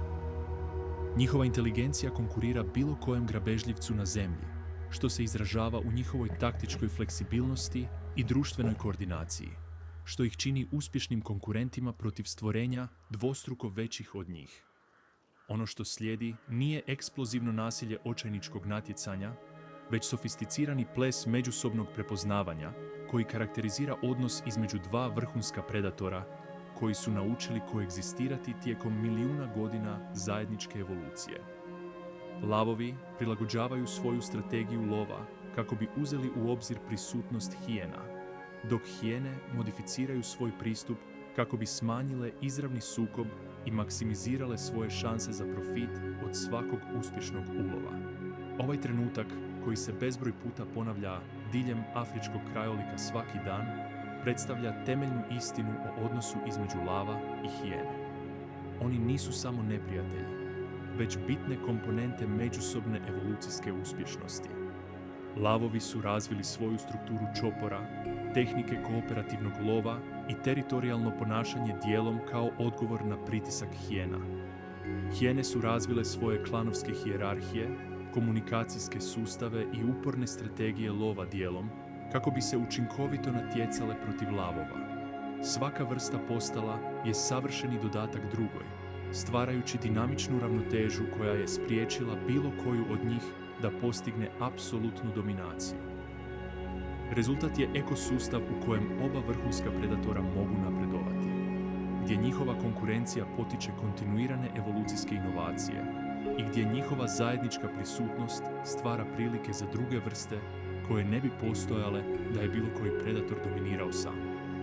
Njihova inteligencija konkurira bilo kojem grabežljivcu na zemlji, što se izražava u njihovoj taktičkoj fleksibilnosti i društvenoj koordinaciji, što ih čini uspješnim konkurentima protiv stvorenja dvostruko većih od njih. Ono što slijedi nije eksplozivno nasilje očajničkog natjecanja, već sofisticirani ples međusobnog prepoznavanja koji karakterizira odnos između dva vrhunska predatora koji su naučili koegzistirati tijekom milijuna godina zajedničke evolucije. Lavovi prilagođavaju svoju strategiju lova kako bi uzeli u obzir prisutnost hijena, dok hijene modificiraju svoj pristup kako bi smanjile izravni sukob i maksimizirale svoje šanse za profit od svakog uspješnog ulova. Ovaj trenutak, koji se bezbroj puta ponavlja diljem afričkog krajolika svaki dan, predstavlja temeljnu istinu o odnosu između lava i hijene. Oni nisu samo neprijatelji, već bitne komponente međusobne evolucijske uspješnosti. Lavovi su razvili svoju strukturu čopora, tehnike kooperativnog lova i teritorijalno ponašanje dijelom kao odgovor na pritisak hijena. Hijene su razvile svoje klanovske hijerarhije, komunikacijske sustave i uporne strategije lova dijelom kako bi se učinkovito natjecale protiv lavova. Svaka vrsta postala je savršeni dodatak drugoj, stvarajući dinamičnu ravnotežu koja je spriječila bilo koju od njih da postigne apsolutnu dominaciju. Rezultat je ekosustav u kojem oba vrhunska predatora mogu napredovati, gdje njihova konkurencija potiče kontinuirane evolucijske inovacije i gdje njihova zajednička prisutnost stvara prilike za druge vrste koje ne bi postojale da je bilo koji predator dominirao sam.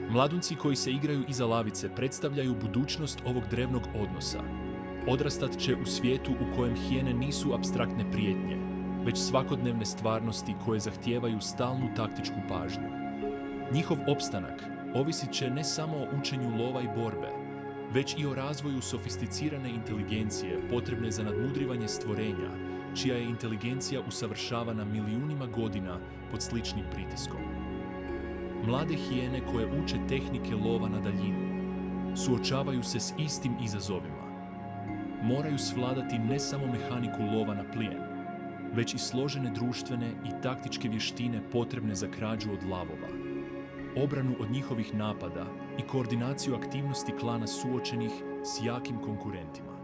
Mladunci koji se igraju iza lavice predstavljaju budućnost ovog drevnog odnosa. Odrastat će u svijetu u kojem hijene nisu apstraktne prijetnje, već svakodnevne stvarnosti koje zahtijevaju stalnu taktičku pažnju. Njihov opstanak ovisit će ne samo o učenju lova i borbe, već i o razvoju sofisticirane inteligencije potrebne za nadmudrivanje stvorenja, čija je inteligencija usavršavana milijunima godina pod sličnim pritiskom. Mlade hijene koje uče tehnike lova na daljinu suočavaju se s istim izazovima. Moraju svladati ne samo mehaniku lova na plijen, već i složene društvene i taktičke vještine potrebne za krađu od lavova, obranu od njihovih napada i koordinaciju aktivnosti klana suočenih s jakim konkurentima.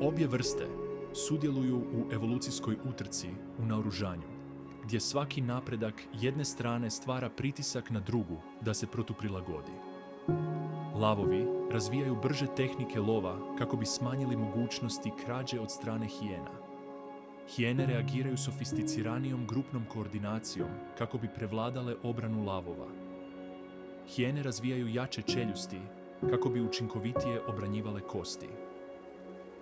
Obje vrste sudjeluju u evolucijskoj utrci u naoružanju, gdje svaki napredak jedne strane stvara pritisak na drugu da se protuprilagodi. Lavovi razvijaju brže tehnike lova kako bi smanjili mogućnosti krađe od strane hijena. Hijene reagiraju sofisticiranijom grupnom koordinacijom kako bi prevladale obranu lavova. Hijene razvijaju jače čeljusti kako bi učinkovitije obranjivale kosti.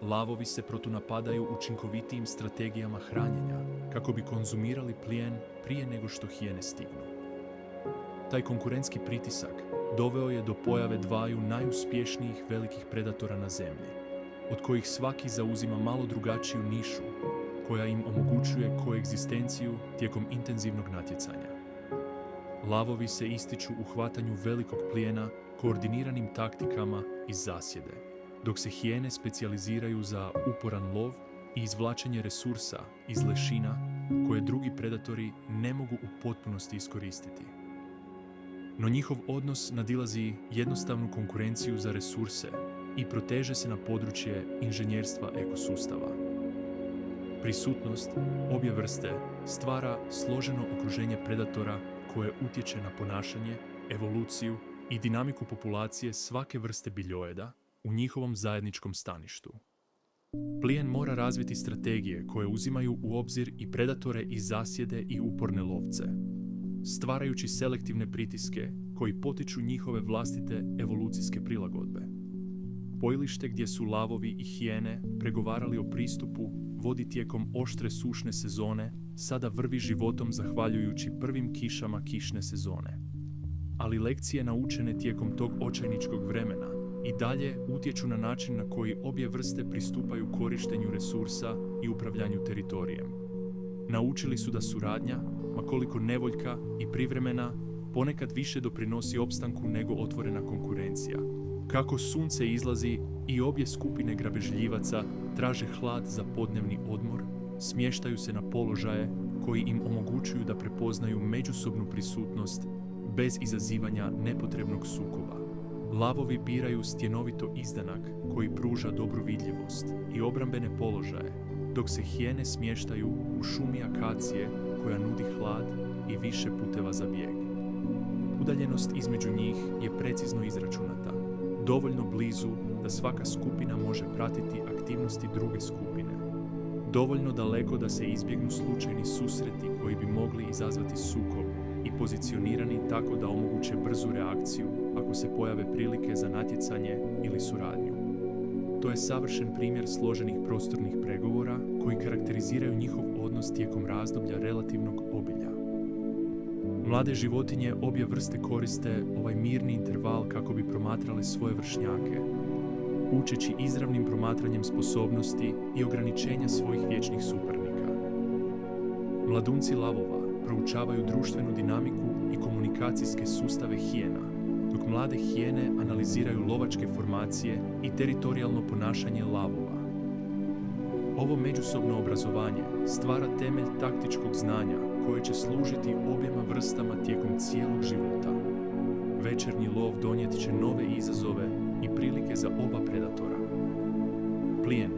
Lavovi se protunapadaju učinkovitijim strategijama hranjenja kako bi konzumirali plijen prije nego što hijene stignu. Taj konkurentski pritisak doveo je do pojave dvaju najuspješnijih velikih predatora na zemlji, od kojih svaki zauzima malo drugačiju nišu koja im omogućuje koegzistenciju tijekom intenzivnog natjecanja. Lavovi se ističu u hvatanju velikog plijena koordiniranim taktikama iz zasjede, dok se hijene specijaliziraju za uporan lov i izvlačenje resursa iz lešina koje drugi predatori ne mogu u potpunosti iskoristiti. No njihov odnos nadilazi jednostavnu konkurenciju za resurse i proteže se na područje inženjerstva ekosustava. Prisutnost obje vrste stvara složeno okruženje predatora koje utječe na ponašanje, evoluciju i dinamiku populacije svake vrste biljojeda u njihovom zajedničkom staništu. Plijen mora razviti strategije koje uzimaju u obzir i predatore iz zasjede i uporne lovce, stvarajući selektivne pritiske koji potiču njihove vlastite evolucijske prilagodbe. Pojilište gdje su lavovi i hijene pregovarali o pristupu vodi tijekom oštre sušne sezone sada vrvi životom zahvaljujući prvim kišama kišne sezone. Ali lekcije naučene tijekom tog očajničkog vremena i dalje utječu na način na koji obje vrste pristupaju korištenju resursa i upravljanju teritorijem. Naučili su da suradnja, ma koliko nevoljka i privremena, ponekad više doprinosi opstanku nego otvorena konkurencija, Kako sunce izlazi i obje skupine grabežljivaca traže hlad za podnevni odmor, smještaju se na položaje koji im omogućuju da prepoznaju međusobnu prisutnost bez izazivanja nepotrebnog sukoba. Lavovi biraju stjenovito izdanak koji pruža dobru vidljivost i obrambene položaje, dok se hijene smještaju u šumi akacije koja nudi hlad i više puteva za bijeg. Udaljenost između njih je precizno izračunata, dovoljno blizu da svaka skupina može pratiti aktivnosti druge skupine. Dovoljno daleko da se izbjegnu slučajni susreti koji bi mogli izazvati sukob i pozicionirani tako da omoguće brzu reakciju ako se pojave prilike za natjecanje ili suradnju. To je savršen primjer složenih prostornih pregovora koji karakteriziraju njihov odnos tijekom razdoblja relativnog obilja. Mlade životinje obje vrste koriste ovaj mirni interval kako bi promatrale svoje vršnjake, učeći izravnim promatranjem sposobnosti i ograničenja svojih vječnih suparnika. Mladunci lavova proučavaju društvenu dinamiku i komunikacijske sustave hijena, dok mlade hijene analiziraju lovačke formacije i teritorijalno ponašanje lavova. Ovo međusobno obrazovanje stvara temelj taktičkog znanja koje će služiti objema vrstama tijekom cijelog života. Večernji lov donijet će nove izazove i prilike za oba predatora. Plijen,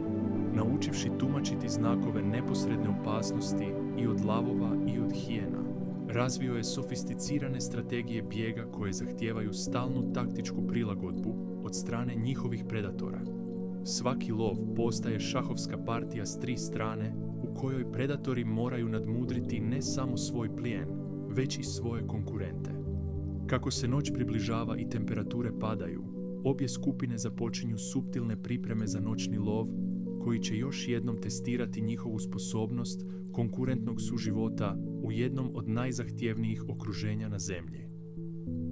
naučivši tumačiti znakove neposredne opasnosti i od lavova i od hijena, razvio je sofisticirane strategije bijega koje zahtijevaju stalnu taktičku prilagodbu od strane njihovih predatora. Svaki lov postaje šahovska partija s 3 strane u kojoj predatori moraju nadmudriti ne samo svoj plijen, već i svoje konkurente. Kako se noć približava i temperature padaju, obje skupine započinju suptilne pripreme za noćni lov koji će još jednom testirati njihovu sposobnost konkurentnog suživota u jednom od najzahtjevnijih okruženja na zemlji.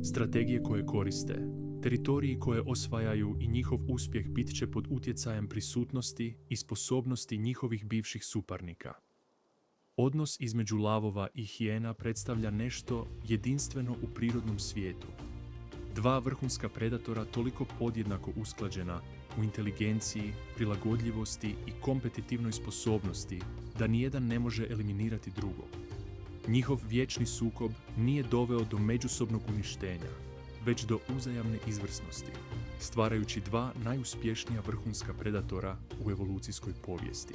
Strategije koje koriste, teritoriji koje osvajaju i njihov uspjeh bit će pod utjecajem prisutnosti i sposobnosti njihovih bivših suparnika. Odnos između lavova i hijena predstavlja nešto jedinstveno u prirodnom svijetu. 2 vrhunska predatora toliko podjednako usklađena u inteligenciji, prilagodljivosti i kompetitivnoj sposobnosti da nijedan ne može eliminirati drugog. Njihov vječni sukob nije doveo do međusobnog uništenja, već do uzajamne izvrsnosti, stvarajući 2 najuspješnija vrhunska predatora u evolucijskoj povijesti.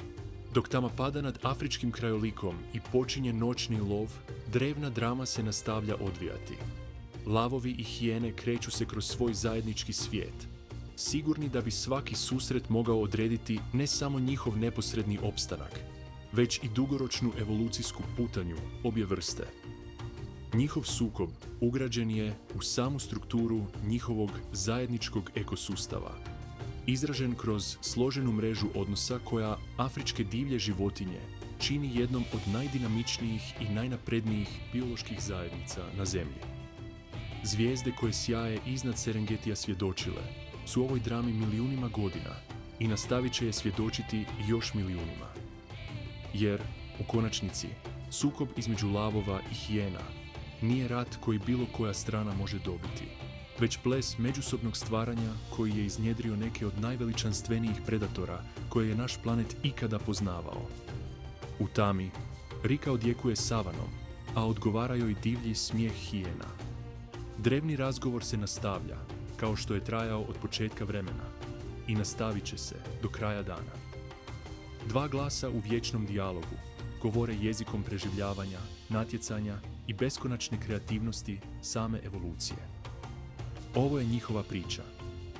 Dok tama pada nad afričkim krajolikom i počinje noćni lov, drevna drama se nastavlja odvijati. Lavovi i hijene kreću se kroz svoj zajednički svijet, sigurni da bi svaki susret mogao odrediti ne samo njihov neposredni opstanak, već i dugoročnu evolucijsku putanju obje vrste. Njihov sukob ugrađen je u samu strukturu njihovog zajedničkog ekosustava, izražen kroz složenu mrežu odnosa koja afričke divlje životinje čini jednom od najdinamičnijih i najnaprednijih bioloških zajednica na zemlji. Zvijezde koje sjaje iznad Serengetija svjedočile su ovoj drami milijunima godina i nastavit će je svjedočiti još milijunima. Jer, u konačnici, sukob između lavova i hijena nije rat koji bilo koja strana može dobiti, već ples međusobnog stvaranja koji je iznjedrio neke od najveličanstvenijih predatora koje je naš planet ikada poznavao. U tami, Rika odjekuje savanom, a odgovara joj divlji smijeh hijena. Drevni razgovor se nastavlja, kao što je trajao od početka vremena, i nastavit će se do kraja dana. 2 glasa u vječnom dijalogu govore jezikom preživljavanja, natjecanja i beskonačne kreativnosti same evolucije. Ovo je njihova priča,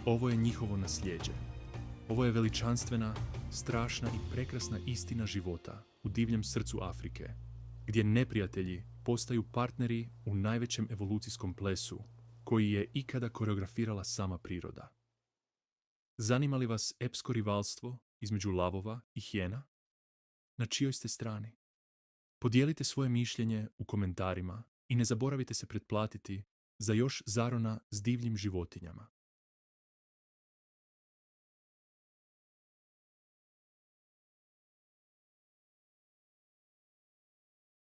ovo je njihovo nasljeđe. Ovo je veličanstvena, strašna i prekrasna istina života u divljem srcu Afrike, gdje neprijatelji postaju partneri u najvećem evolucijskom plesu koji je ikada koreografirala sama priroda. Zanima li vas epsko rivalstvo između lavova i hijena? Na čijoj ste strani? Podijelite svoje mišljenje u komentarima i ne zaboravite se pretplatiti za još zarona s divljim životinjama.